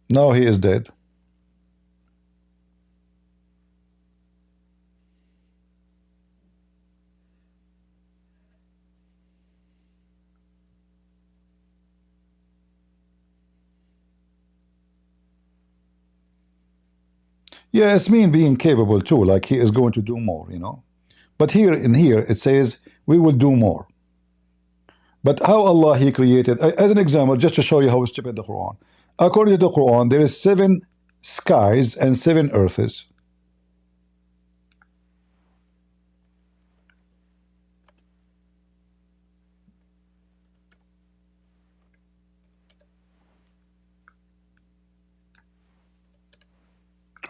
No, he is dead. Yeah, it's mean being capable too, like he is going to do more, But here it says we will do more. But how Allah He created, as an example, just to show you how stupid the Quran. According to the Quran, there is 7 skies and 7 earths.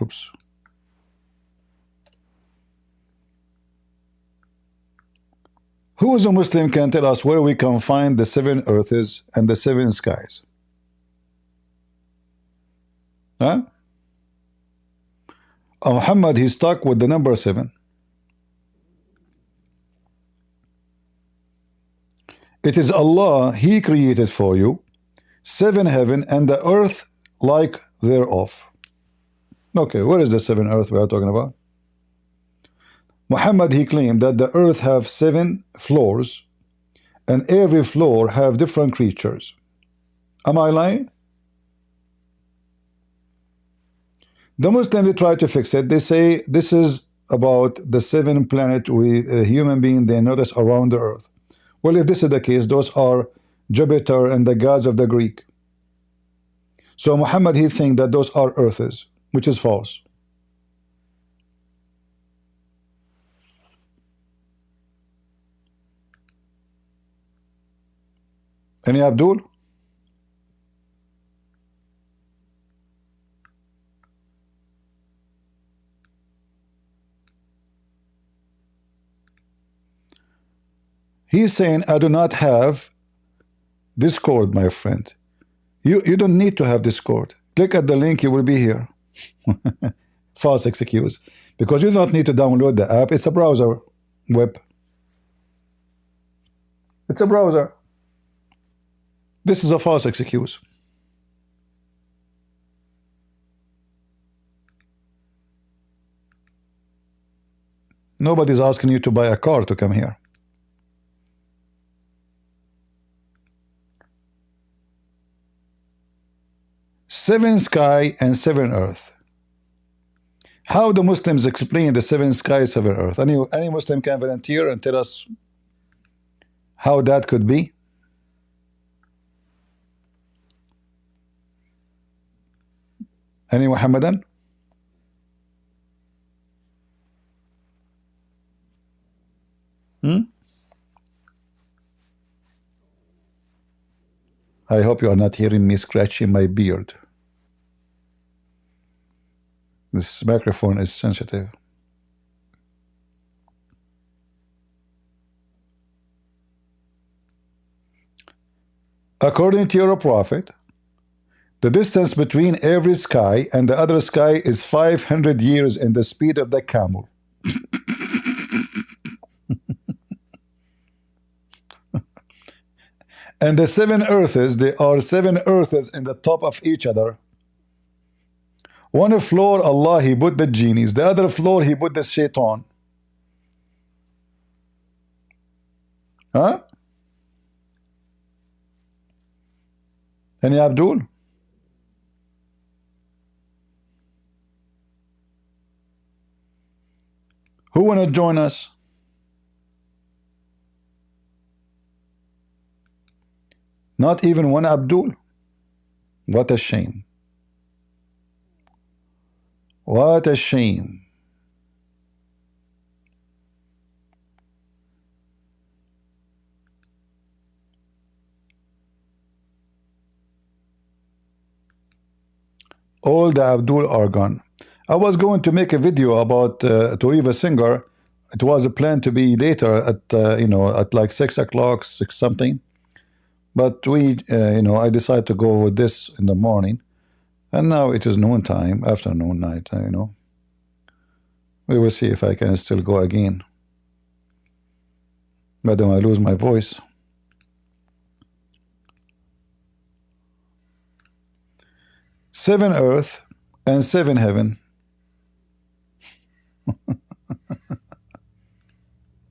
Oops. Who is a Muslim can tell us where we can find the 7 earths and the 7 skies? Huh? Muhammad, he's stuck with the number 7. It is Allah, He created for you 7 heaven and the earth like thereof. Okay, what is the 7 earth we are talking about? Muhammad, he claimed that the earth have 7 floors and every floor have different creatures. Am I lying? The Muslims, they try to fix it. They say this is about the 7 planets we human being they notice around the earth. Well, if this is the case, those are Jupiter and the gods of the Greek. So Muhammad, he think that those are earths, which is false. Any Abdul? He's saying, I do not have Discord, my friend. You don't need to have Discord. Click at the link, you will be here. False excuse. Because you don't need to download the app. It's a browser web. It's a browser. This is a false excuse. Nobody's asking you to buy a car to come here. Seven sky and seven earth. How the Muslims explain the 7 sky, 7 earth? Any Muslim can volunteer and tell us how that could be? Any Muhammadan? I hope you are not hearing me scratching my beard. This microphone is sensitive. According to your prophet, the distance between every sky and the other sky is 500 years in the speed of the camel. And the 7 earths, they are 7 earths in the top of each other. One floor, Allah, He put the genies. The other floor, He put the shaitan. Huh? Any Abdul? Who wanna join us? Not even one Abdul. What a shame. What a shame. All the Abdul are gone. I was going to make a video about Toriva Singer. It was planned to be later at at like 6 o'clock, 6 something. But we, I decided to go with this in the morning, and now it is noon time, afternoon, night. We will see if I can still go again. But then I lose my voice. Seven earth and 7 heaven.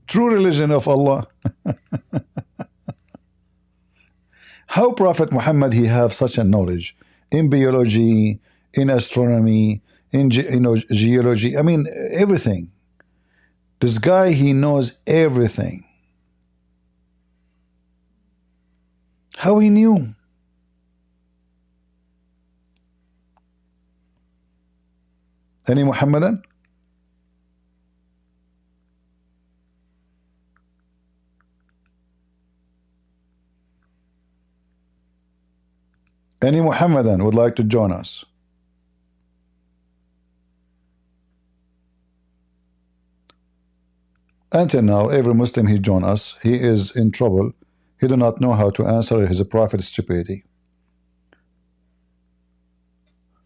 True religion of Allah. How Prophet Muhammad he have such a knowledge in biology, in astronomy, in geology. I mean everything. This guy he knows everything. How he knew? Any Muhammadan? Any Muhammadan would like to join us? Until now, every Muslim he join us, he is in trouble. He do not know how to answer his prophet's stupidity.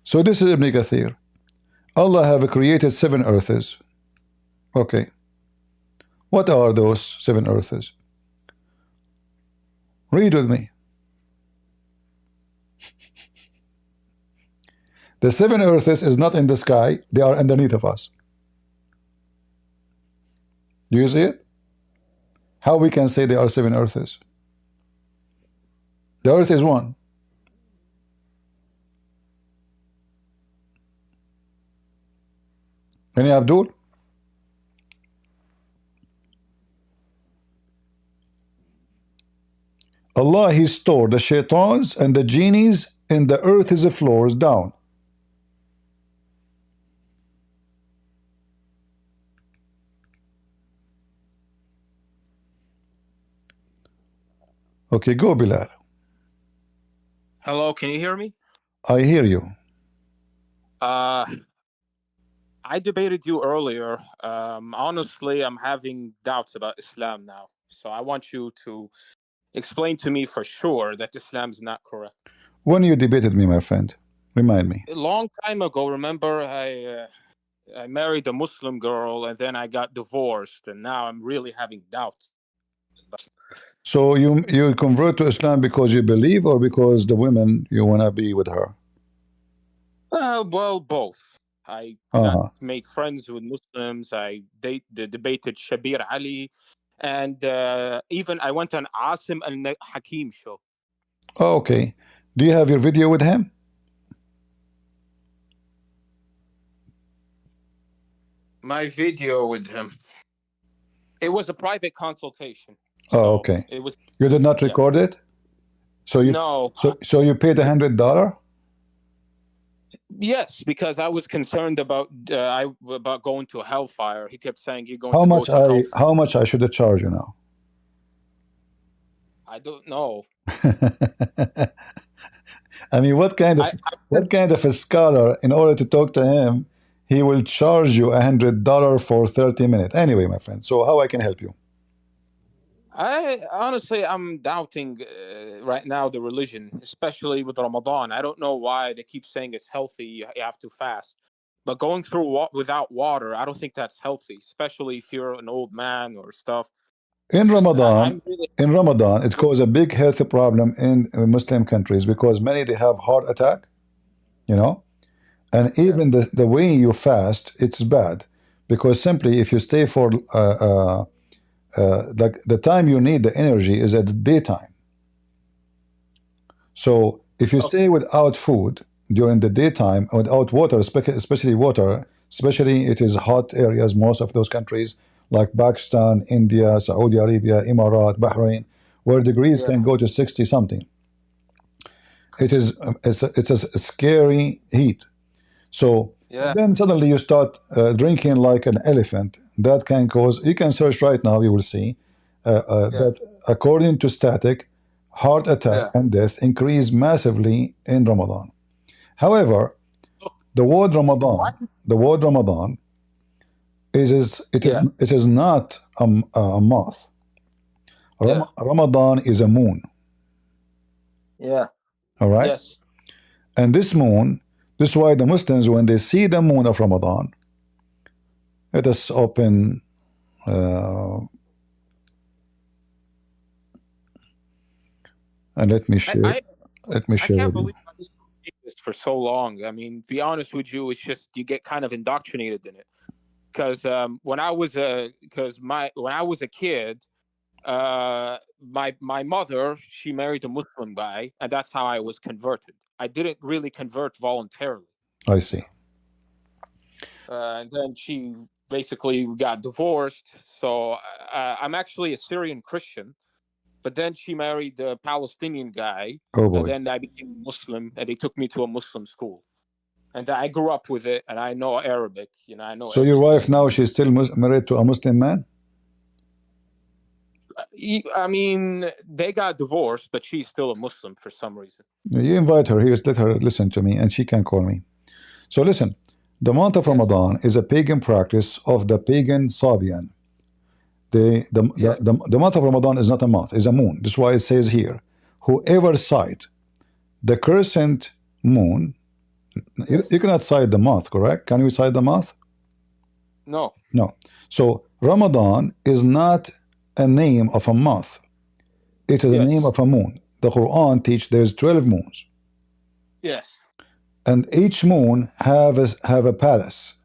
So this is Ibn Kathir. Allah have created 7 earths. Okay. What are those 7 earths? Read with me. The 7 earths is not in the sky, they are underneath of us. Do you see it? How we can say they are 7 earths? The earth is one. Any Abdul? Allah, He stored the shaitans and the genies in the earth's floors down. Okay, go Bilal. Hello, can you hear me? I hear you. I debated you earlier. Honestly, I'm having doubts about Islam now. So I want you to explain to me for sure that Islam's not correct. When you debated me, my friend, remind me. A long time ago, remember, I married a Muslim girl and then I got divorced, and now I'm really having doubts. So you convert to Islam because you believe, or because the women you wanna be with her? Well, both. I got made friends with Muslims. I debated Shabir Ali, and even I went on Asim al-Hakim show. Oh, okay. Do you have your video with him? My video with him. It was a private consultation. Oh, so okay. It was. You did not record it? So you No. So you paid $100? Yes, because I was concerned about about going to hellfire. He kept saying you're going How to much go to hellfire. How much I should charge you now? I don't know. I mean, what kind of a scholar, in order to talk to him, he will charge you $100 for 30 minutes? Anyway, my friend, so how I can help you? I'm doubting right now the religion, especially with Ramadan. I don't know why they keep saying it's healthy. You have to fast, but going through without water, I don't think that's healthy, especially if you're an old man or stuff. In Ramadan, it causes a big health problem in Muslim countries, because many, they have heart attack, you know, and even the way you fast, it's bad, because simply if you stay for like the time you need the energy is at the daytime. So if you stay without food during the daytime, without water, especially water, especially it is hot areas, most of those countries like Pakistan, India, Saudi Arabia, Emirat, Bahrain, where degrees can go to 60 something. It's a scary heat. So then suddenly you start drinking like an elephant. That can cause, you can search right now, you will see that according to static, heart attack and death increase massively in Ramadan. However, the word Ramadan it is not a month. Ramadan is a moon. All right. Yes. And this moon, this is why the Muslims, when they see the moon of Ramadan, let us open and let me share. I can't believe I was doing this for so long. I mean, to be honest with you, it's just you get kind of indoctrinated in it. Because when I was a kid, my mother, she married a Muslim guy, and that's how I was converted. I didn't really convert voluntarily. I see. And then she basically got divorced. So I'm actually a Syrian Christian, but then she married a Palestinian guy. Oh boy. And then I became Muslim, and they took me to a Muslim school. And I grew up with it, and I know Arabic. You know, I know. So your wife now, she's still married to a Muslim man? I mean, they got divorced, but she's still a Muslim for some reason. You invite her here, let her listen to me, and she can call me. So listen, the month of Ramadan is a pagan practice of the pagan Sabian. The month of Ramadan is not a month, it's a moon. That's why it says here, whoever sight the crescent moon, you cannot cite the month, correct? Can we cite the month? No. No. So Ramadan is not a name of a month. It is a name of a moon. The Quran teaches there's 12 moons. Yes. And each moon have a palace.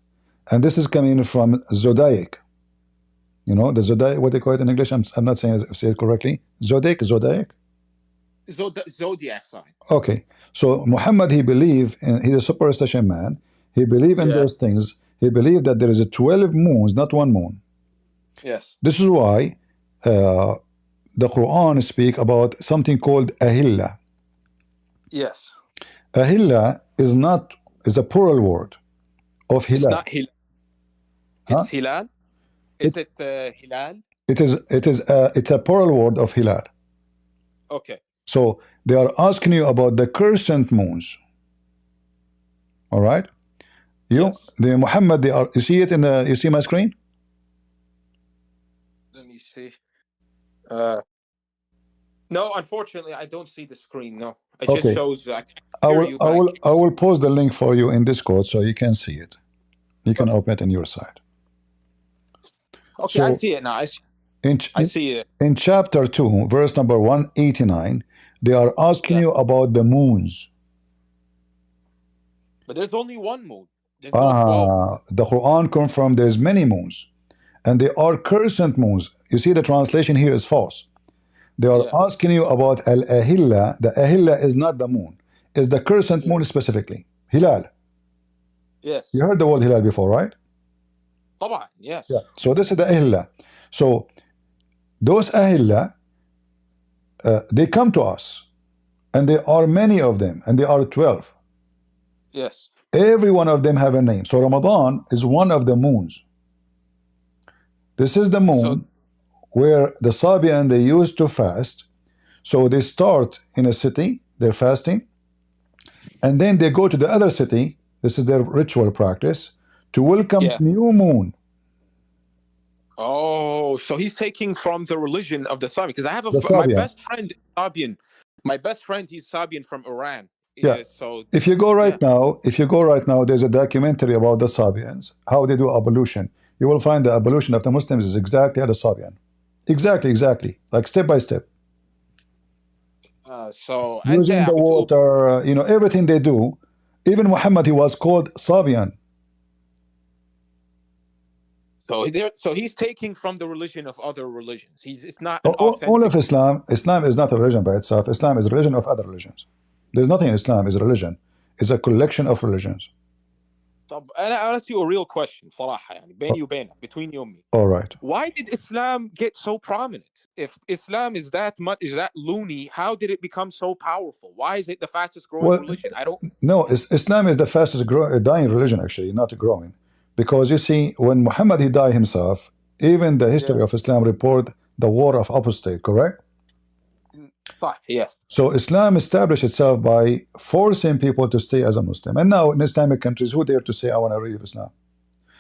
And this is coming from zodiac. You know, the zodiac, what they call it in English? I'm not saying it correctly. Zodiac? Zodiac sign. Okay. So Muhammad, he believed, he's a superstition man. He believed in those things. He believed that there is a 12 moons, not one moon. Yes. This is why the Quran speak about something called ahilla. Yes. Ahilla is a plural word of hilal. It's not hilal. It's Huh? hilal. Is it hilal? It's a plural word of hilal. Okay. So they are asking you about the crescent moons. All right. Yes. The Muhammad, you see it you see my screen? Let me see. No, unfortunately, I don't see the screen. No, it just shows. I will post the link for you in Discord so you can see it. You can open it on your side. Okay, so, I see it now. I see it. In chapter 2, verse number 189, they are asking you about the moons. But there's only one moon. There's no 12. The Quran confirmed there's many moons. And they are crescent moons. You see the translation here is false. They are asking you about al-ahilla. The ahilla is not the moon. It's the crescent moon specifically. Hilal. Yes. You heard the word hilal before, right? Yes. Yeah. So this is the ahilla. So those ahilla, they come to us. And there are many of them. And there are 12. Yes. Every one of them have a name. So Ramadan is one of the moons. This is the moon where the Sabian, they used to fast. So they start in a city, they're fasting, and then they go to the other city, this is their ritual practice, to welcome new moon. Oh, so he's taking from the religion of the Sabian. Because I have my best friend, Sabian. My best friend, he's Sabian from Iran. Yeah. So if you go right now, there's a documentary about the Sabians, how they do ablution. You will find the ablution of the Muslims is exactly as the Sabian. Exactly. Like step by step. So using the water, everything they do. Even Muhammad, he was called Sabian. So he's taking from the religion of other religions. It's not an authentic. All of Islam is not a religion by itself. Islam is a religion of other religions. There's nothing in Islam is a religion. It's a collection of religions. أنا ask you a real question صراحة يعني بيني وبينك, between you and me. All right. Why did Islam get so prominent? If Islam is that loony, how did it become so powerful? Why is it the fastest growing religion? I don't know. Islam is the fastest dying religion, actually, not growing. Because you see, when Muhammad he died himself, even the history of Islam report the war of apostate, correct? Yes. So Islam established itself by forcing people to stay as a Muslim. And now in Islamic countries, who dare to say, I want to leave Islam?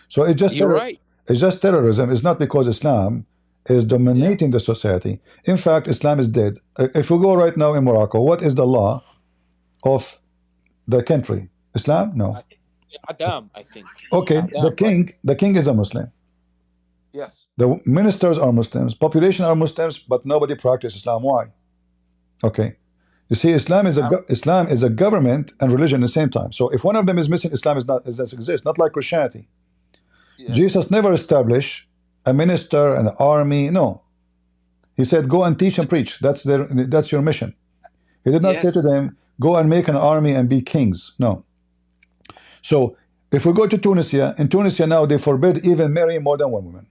So it's just it's just terrorism. It's not because Islam is dominating the society. In fact, Islam is dead. If we go right now in Morocco, what is the law of the country? Islam? No. Adam, I think. Okay, Adam, the king is a Muslim. Yes. The ministers are Muslims. Population are Muslims, but nobody practices Islam. Why? Okay, you see, Islam is a government and religion at the same time. So if one of them is missing, Islam doesn't exist. Not like Christianity. Yes. Jesus never established a minister, an army. No, he said, "Go and teach and preach. That's your mission." He did not say to them, "Go and make an army and be kings." No. So if we go to Tunisia, in Tunisia now they forbid even marrying more than one woman.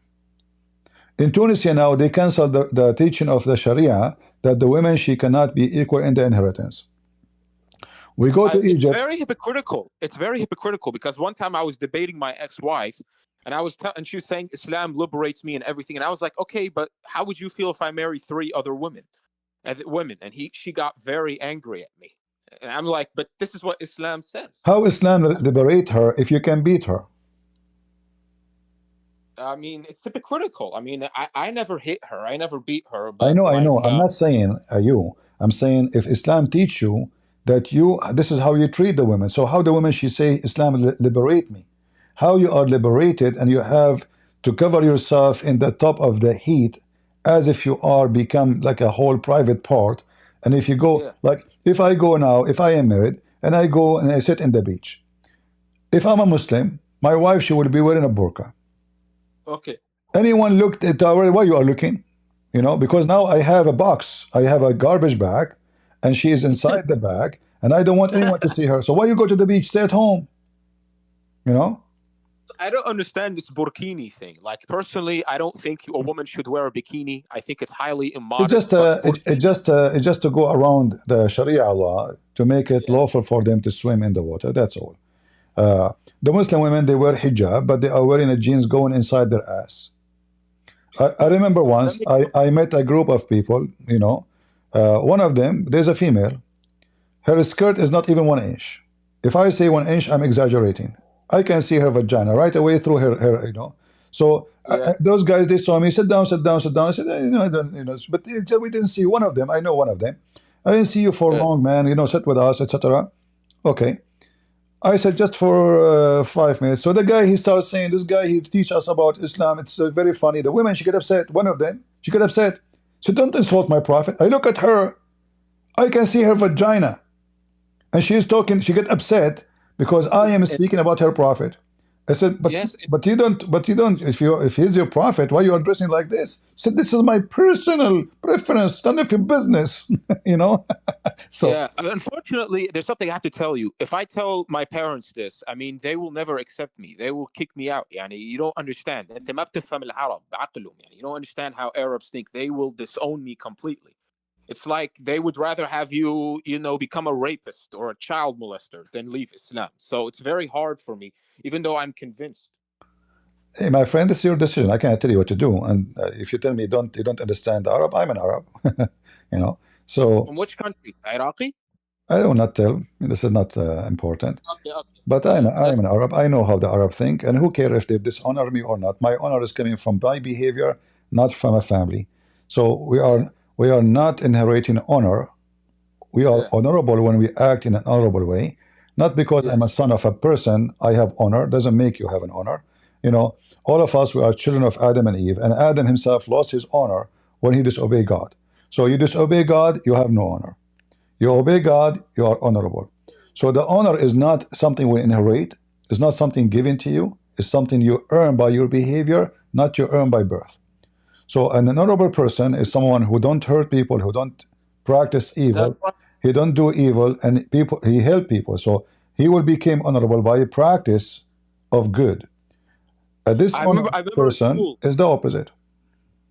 In Tunisia now they cancel the teaching of the Sharia that the women, she cannot be equal in the inheritance. We go to Egypt. It's very hypocritical. It's very hypocritical because one time I was debating my ex-wife, and and she was saying Islam liberates me and everything, and I was like, okay, but how would you feel if I marry 3 other women? And she got very angry at me, and I'm like, but this is what Islam says. How Islam liberate her if you can beat her? I mean, it's hypocritical. I mean, I never hit her. I never beat her. But I know. I'm not saying you. I'm saying if Islam teach you that this is how you treat the women. So how the women, she say, Islam liberate me. How you are liberated and you have to cover yourself in the top of the heat as if you are become like a whole private part. And if you go, like if I go now, if I am married and I go and I sit in the beach, if I'm a Muslim, my wife, she will be wearing a burqa. Okay. Anyone looked at why you are looking? Because now I have a box. I have a garbage bag and she is inside the bag and I don't want anyone to see her. So why you go to the beach? Stay at home. I don't understand this burkini thing. Like personally, I don't think a woman should wear a bikini. I think it's highly immodest. But It's just to go around the Sharia law to make it yeah, lawful for them to swim in the water. That's all. The Muslim women, they wear hijab, but they are wearing the jeans going inside their ass. I remember let once me. I met a group of people, you know, one of them, there's a female, her skirt is not even 1 inch. If I say 1 inch, I'm exaggerating. I can see her vagina right away through her, you know. So Yeah, those guys, they saw me, sit down, sit down, sit down. I said, you know, I don't, you know, but we didn't see one of them. I know one of them. I didn't see you for yeah. long, man. You know, sit with us, etc. Okay. I said just for 5 minutes. So the guy, he starts saying, this guy, he teach us about Islam. It's very funny. The women, she get upset. One of them, she get upset. So don't insult my prophet. I look at her. I can see her vagina. And she's talking, she get upset because I am And speaking about her prophet. I said, yes, but you don't, if he's your prophet, why you are dressing like this? I said, this is my personal preference, none of your business. You know? So yeah. Unfortunately, there's something I have to tell you. If I tell my parents this, I mean, they will never accept me. They will kick me out. يعني you don't understand. أنت ما بتفهم العرب بعقلهم. يعني you don't understand how Arabs think. They will disown me completely. It's like they would rather have you, you know, become a rapist or a child molester than leave Islam. So it's very hard for me, even though I'm convinced. hey, my friend, this is your decision. I cannot tell you what to do. And if you tell me you don't understand Arab, I'm an Arab. You know. So From which country? Iraqi? I will not tell. This is not important. Okay, okay. But Yeah, I'm an Arab. I know how the Arab think, and who care if they dishonor me or not? My honor is coming from my behavior, not from a family. So we are not inheriting honor. We are yeah, honorable when we act in an honorable way, not because I'm a yes. son of a person. I have honor doesn't make you have an honor. You know, all of us we are children of Adam and Eve, and Adam himself lost his honor when he disobeyed God. So you disobey God, you have no honor. You obey God, you are honorable. So the honor is not something we inherit, it's not something given to you, it's something you earn by your behavior, not you earn by birth. So an honorable person is someone who don't hurt people, who don't practice That's evil, right. he don't do evil, and people he help people. So he will become honorable by practice of good. A I dishonest remember in person school. is the opposite.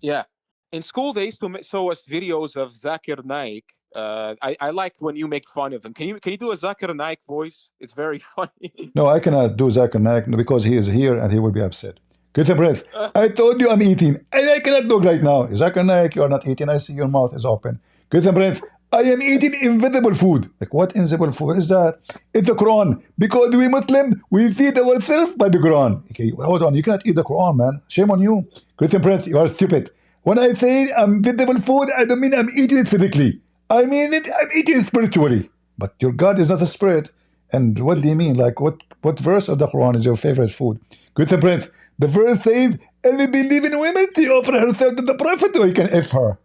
Yeah, in school they used to show us videos of Zakir Naik. I like when you make fun of him. Can you do a Zakir Naik voice? It's very funny. No, I cannot do Zakir Naik because he is here and he will be upset. Get a breath. I told you I'm eating, and I cannot do right now. Zakir Naik, you are not eating. I see your mouth is open. Get a breath. I am eating invisible food. Like what invisible food is that? It's the Quran. Because we Muslim, we feed ourselves by the Quran. Okay, hold on. You cannot eat the Quran, man. Shame on you. Get a breath. You are stupid. When I say I'm invisible food, I don't mean I'm eating it physically. I mean it. I'm eating it spiritually. But your God is not a spirit. And what do you mean? Like what verse of the Quran is your favorite food? Get a breath. The verse says, and they believe in women, they offer herself to the Prophet, or you can F her.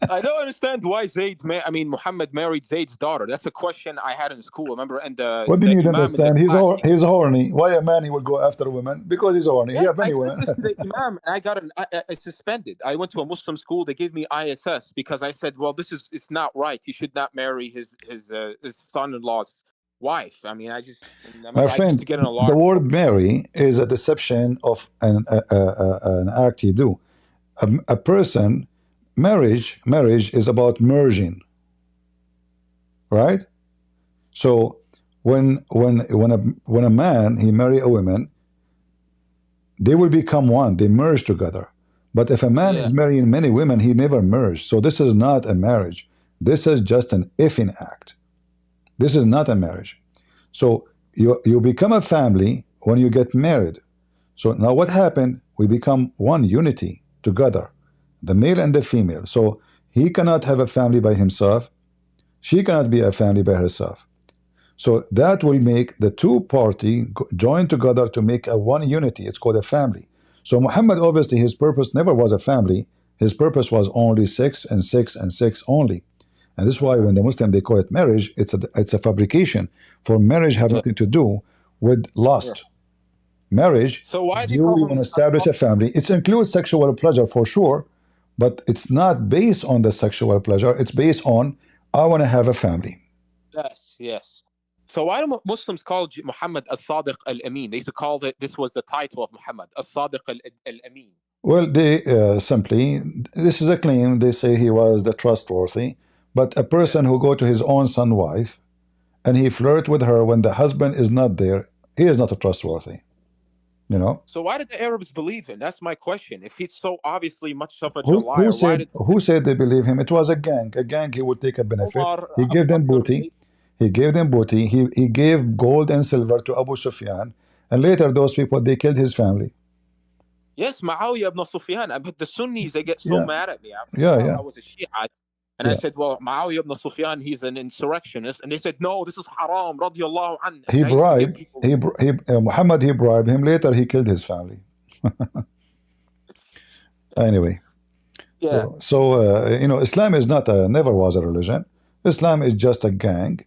I don't understand why Muhammad married Zayd's daughter. That's a question I had in school. Remember, and What do the you need to imam in the understand? class. He's horny. Why a man he will go after women? Because he's horny. He Yeah, have I many said women. this to the imam, and I got I suspended. I went to a Muslim school. They gave me ISS because I said, "Well, it's not right. He should not marry his son-in-law's wife." I mean, My I used friend, to get an the alarm. word marry is a deception of an act you do. A person, marriage is about merging, right? So when a man he marry a woman, they will become one. They merge together. But if a man Yeah, is marrying many women, he never merged. So this is not a marriage. This is just an effing act. This is not a marriage. So you become a family when you get married. So now what happened? We become one unity together, the male and the female. So he cannot have a family by himself. She cannot be a family by herself. So that will make the two party join together to make a one unity. It's called a family. So Muhammad, obviously, his purpose never was a family. His purpose was only six and six and six only. And this is why when the Muslim they call it marriage, it's a fabrication. For marriage have yeah, nothing to do with yeah. lust. Marriage So why is do you call you want him? to establish a family. It includes sexual pleasure for sure, but it's not based on the sexual pleasure. It's based on I want to have a family. Yes, yes. So why do Muslims call Muhammad as-Sadiq al-Amin? They used to call that this was the title of Muhammad, as-Sadiq al-Amin. Well, they simply, this is a claim. They say he was the trustworthy, but a person who go to his own son wife and he flirt with her when the husband is not there, he is not a trustworthy. You know. So why did the Arabs believe him? That's my question. If he's so obviously much of a Who liar, why did who said they believe him? It was a gang. A gang. He would take a benefit. Omar, He Abu gave them Bakr, booty. He gave them booty. He gave gold and silver to Abu Sufyan, and later those people they killed his family. yes, Muawiyah ibn Sufyan. But the Sunnis, they get so Yeah, mad at me. yeah. I was a Shiite. And I said, well, Muawiyah ibn Sufyan, he's an insurrectionist. And they said, no, this is haram, radiallahu anhu. He And I used to give bribed. people... Muhammad. He bribed him. Later, he killed his family. Anyway, Yeah. so you know, Islam is not never was a religion. Islam is just a gang,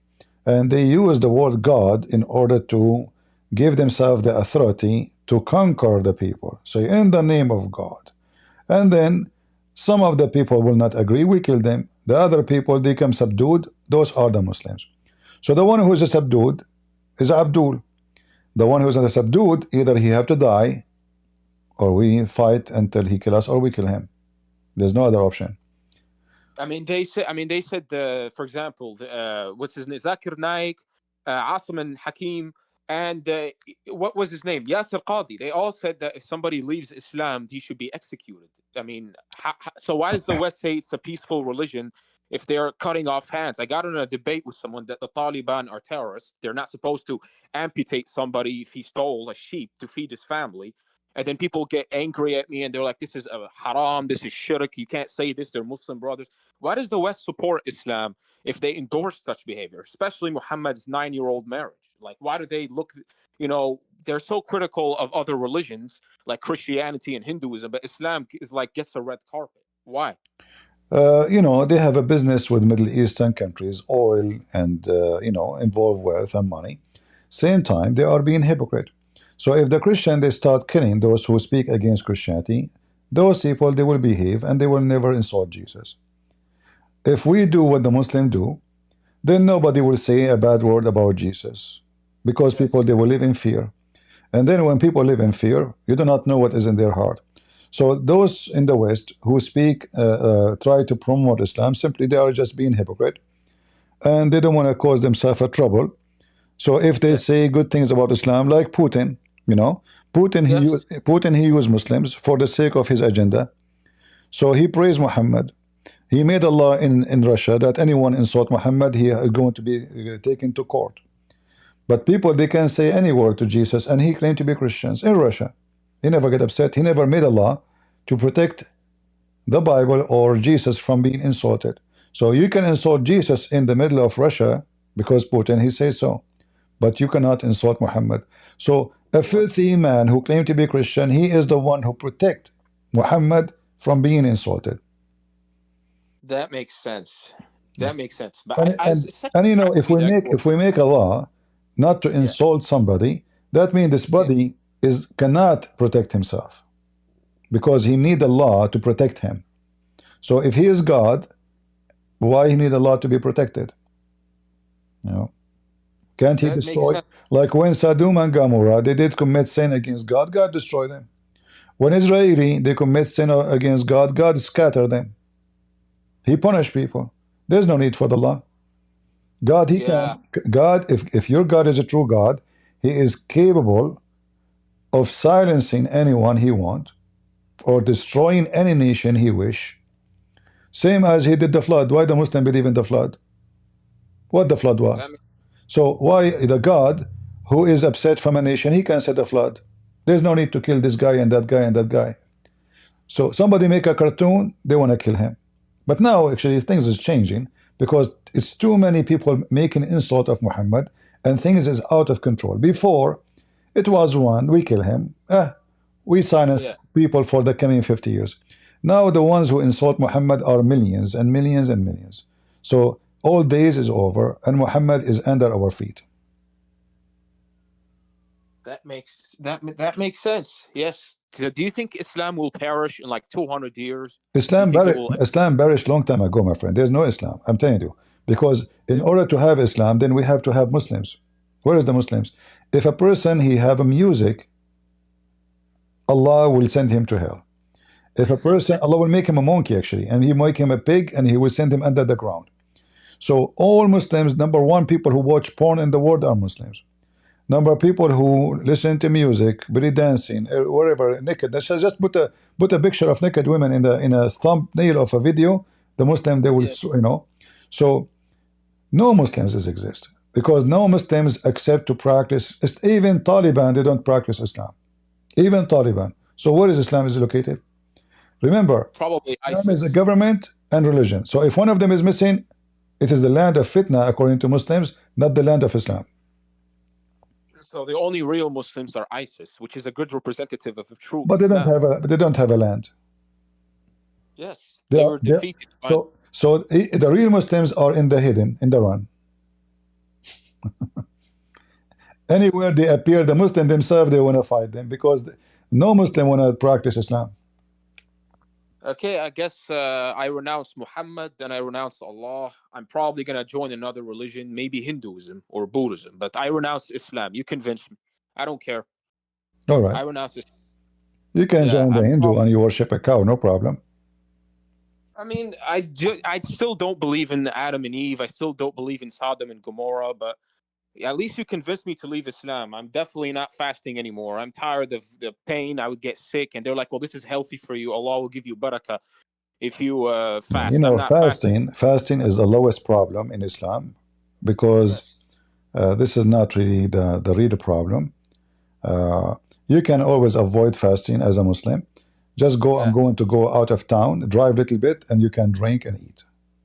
and they use the word God in order to give themselves the authority to conquer the people. So in the name of God, and then some of the people will not agree. We kill them. The other people they come subdued. Those are the Muslims. So the one who is subdued is Abdul. The one who is not subdued, either he have to die, or we fight until he kill us, or we kill him. There's no other option. I mean, they said, for example, what's his name? Zakir Naik, Asim and Hakim, and what was his name? Yasir Qadi. They all said that if somebody leaves Islam, he should be executed. I mean, so why does the West say it's a peaceful religion if they're cutting off hands? I got in a debate with someone that the Taliban are terrorists. They're not supposed to amputate somebody if he stole a sheep to feed his family. And then people get angry at me and they're like, this is a haram, this is shirk, you can't say this, they're Muslim brothers. Why does the West support Islam if they endorse such behavior, especially Muhammad's 9-year-old marriage? Like, why do they look, they're so critical of other religions like Christianity and Hinduism, but Islam is like gets a red carpet. Why? They have a business with Middle Eastern countries, oil and, involve wealth and money. Same time, they are being hypocrite. So if the Christian, they start killing those who speak against Christianity, those people, they will behave and they will never insult Jesus. If we do what the Muslims do, then nobody will say a bad word about Jesus, because people, they will live in fear. And then when people live in fear, you do not know what is in their heart. So those in the West who speak, try to promote Islam, simply they are just being hypocrite, and they don't want to cause themselves a trouble. So if they say good things about Islam, like Putin, Putin he used Muslims for the sake of his agenda. So he praised Muhammad. He made a law in Russia that anyone insult Muhammad, he is going to be taken to court. But people, they can say any word to Jesus, and he claimed to be Christians in Russia. He never get upset. He never made a law to protect the Bible or Jesus from being insulted. So you can insult Jesus in the middle of Russia because Putin, he says so. But you cannot insult Muhammad. So a filthy man who claimed to be Christian, he is the one who protect Muhammad from being insulted. That makes sense. That makes sense. But and if we make a law not to insult somebody, that means this body cannot protect himself, because he need a law to protect him. So if he is God, why he need a law to be protected? Can't he destroy? Like when Sodom and Gomorrah, they did commit sin against God, God destroyed them. When Israeli, they commit sin against God, God scattered them. He punished people. There's no need for the law. God, if your God is a true God, he is capable of silencing anyone he wants, or destroying any nation he wish. Same as he did the flood. Why the Muslim believe in the flood? What the flood was? So why the God who is upset from a nation, he can set a flood? There's no need to kill this guy and that guy and that guy. So somebody make a cartoon, they want to kill him. But now actually things is changing, because it's too many people making insult of Muhammad, and things is out of control. Before it was one, we kill him, we silence people for the coming 50 years. Now the ones who insult Muhammad are millions and millions and millions. So all days is over, and Muhammad is under our feet. That makes sense. Yes. Do you think Islam will perish in like 200 years? Islam perished long time ago, my friend. There's no Islam, I'm telling you. Because in order to have Islam, then we have to have Muslims. Where is the Muslims? If a person he have a music, Allah will send him to hell. If a person, Allah will make him a monkey actually, and he make him a pig, and he will send him under the ground. So all Muslims, number one, people who watch porn in the world are Muslims. Number of people who listen to music, belly dancing, wherever, naked. Just put a picture of naked women in a thumbnail of a video. The Muslim they will, Yes. you know. So no Muslims exist because no Muslims accept to practice. Even Taliban they don't practice Islam. Even Taliban. So where is Islam is located? Remember, Probably Islam is ISIS. a government and religion. So if one of them is missing, it is the land of fitna according to Muslims, not the land of Islam. So the only real Muslims are ISIS, which is a good representative of the true But they don't Islam. have a land. Yes, They they are, were they, defeated. so the real Muslims are in the hidden, in the run. Anywhere they appear, the Muslim themselves they want to fight them because no Muslim want to practice Islam. Okay, I guess I renounce Muhammad, then I renounce Allah. I'm probably gonna join another religion, maybe Hinduism or Buddhism, but I renounce Islam. You convince me. I don't care. All right, I renounce Islam. you can Yeah, join the Hindu and you worship a cow, no problem. I mean, I still don't believe in Adam and Eve. I still don't believe in Sodom and Gomorrah, but at least you convinced me to leave Islam. I'm definitely not fasting anymore. I'm tired of the pain. I would get sick, and they're like, "Well, this is healthy for you. Allah will give you barakah if you fast." You I'm know, not fasting. fasting is the lowest problem in Islam because Yes. this is not really the real problem. You can always avoid fasting as a Muslim. Just go. I'm Yeah. going to go out of town, drive a little bit, and you can drink and eat.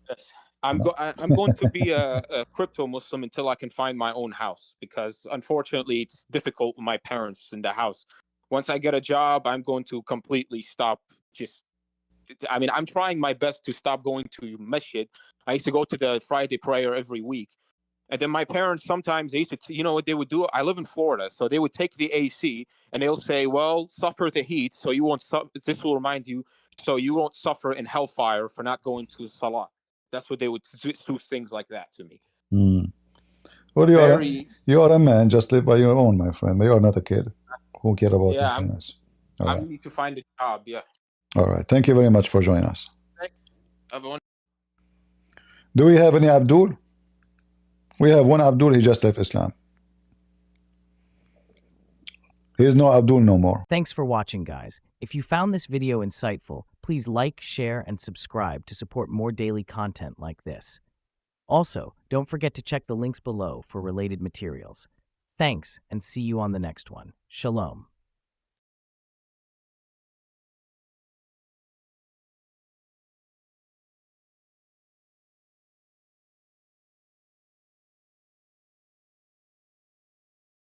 Yes. You know? I'm going to be a crypto Muslim until I can find my own house because unfortunately it's difficult with my parents in the house. Once I get a job, I'm going to completely stop. I mean, I'm trying my best to stop going to masjid. I used to go to the Friday prayer every week. And then my parents sometimes they used to, you know what they would do? I live in Florida, so they would take the AC and they'll say, "Well, suffer the heat, so you won't. This will remind you, so you won't suffer in hellfire for not going to salah." That's what they would do things like that to me. Hmm. Well, Very, you are a man. Just live by your own, my friend. You are not a kid who care about yeah. happiness. All I right. need to find a job. Yeah. All right. Thank you very much for joining us. Everyone. Do we have any Abdul? We have one Abdul. He just left Islam. He is no Abdul no more. Thanks for watching, guys. If you found this video insightful, please like, share, and subscribe to support more daily content like this. Also, don't forget to check the links below for related materials. Thanks, and see you on the next one. Shalom.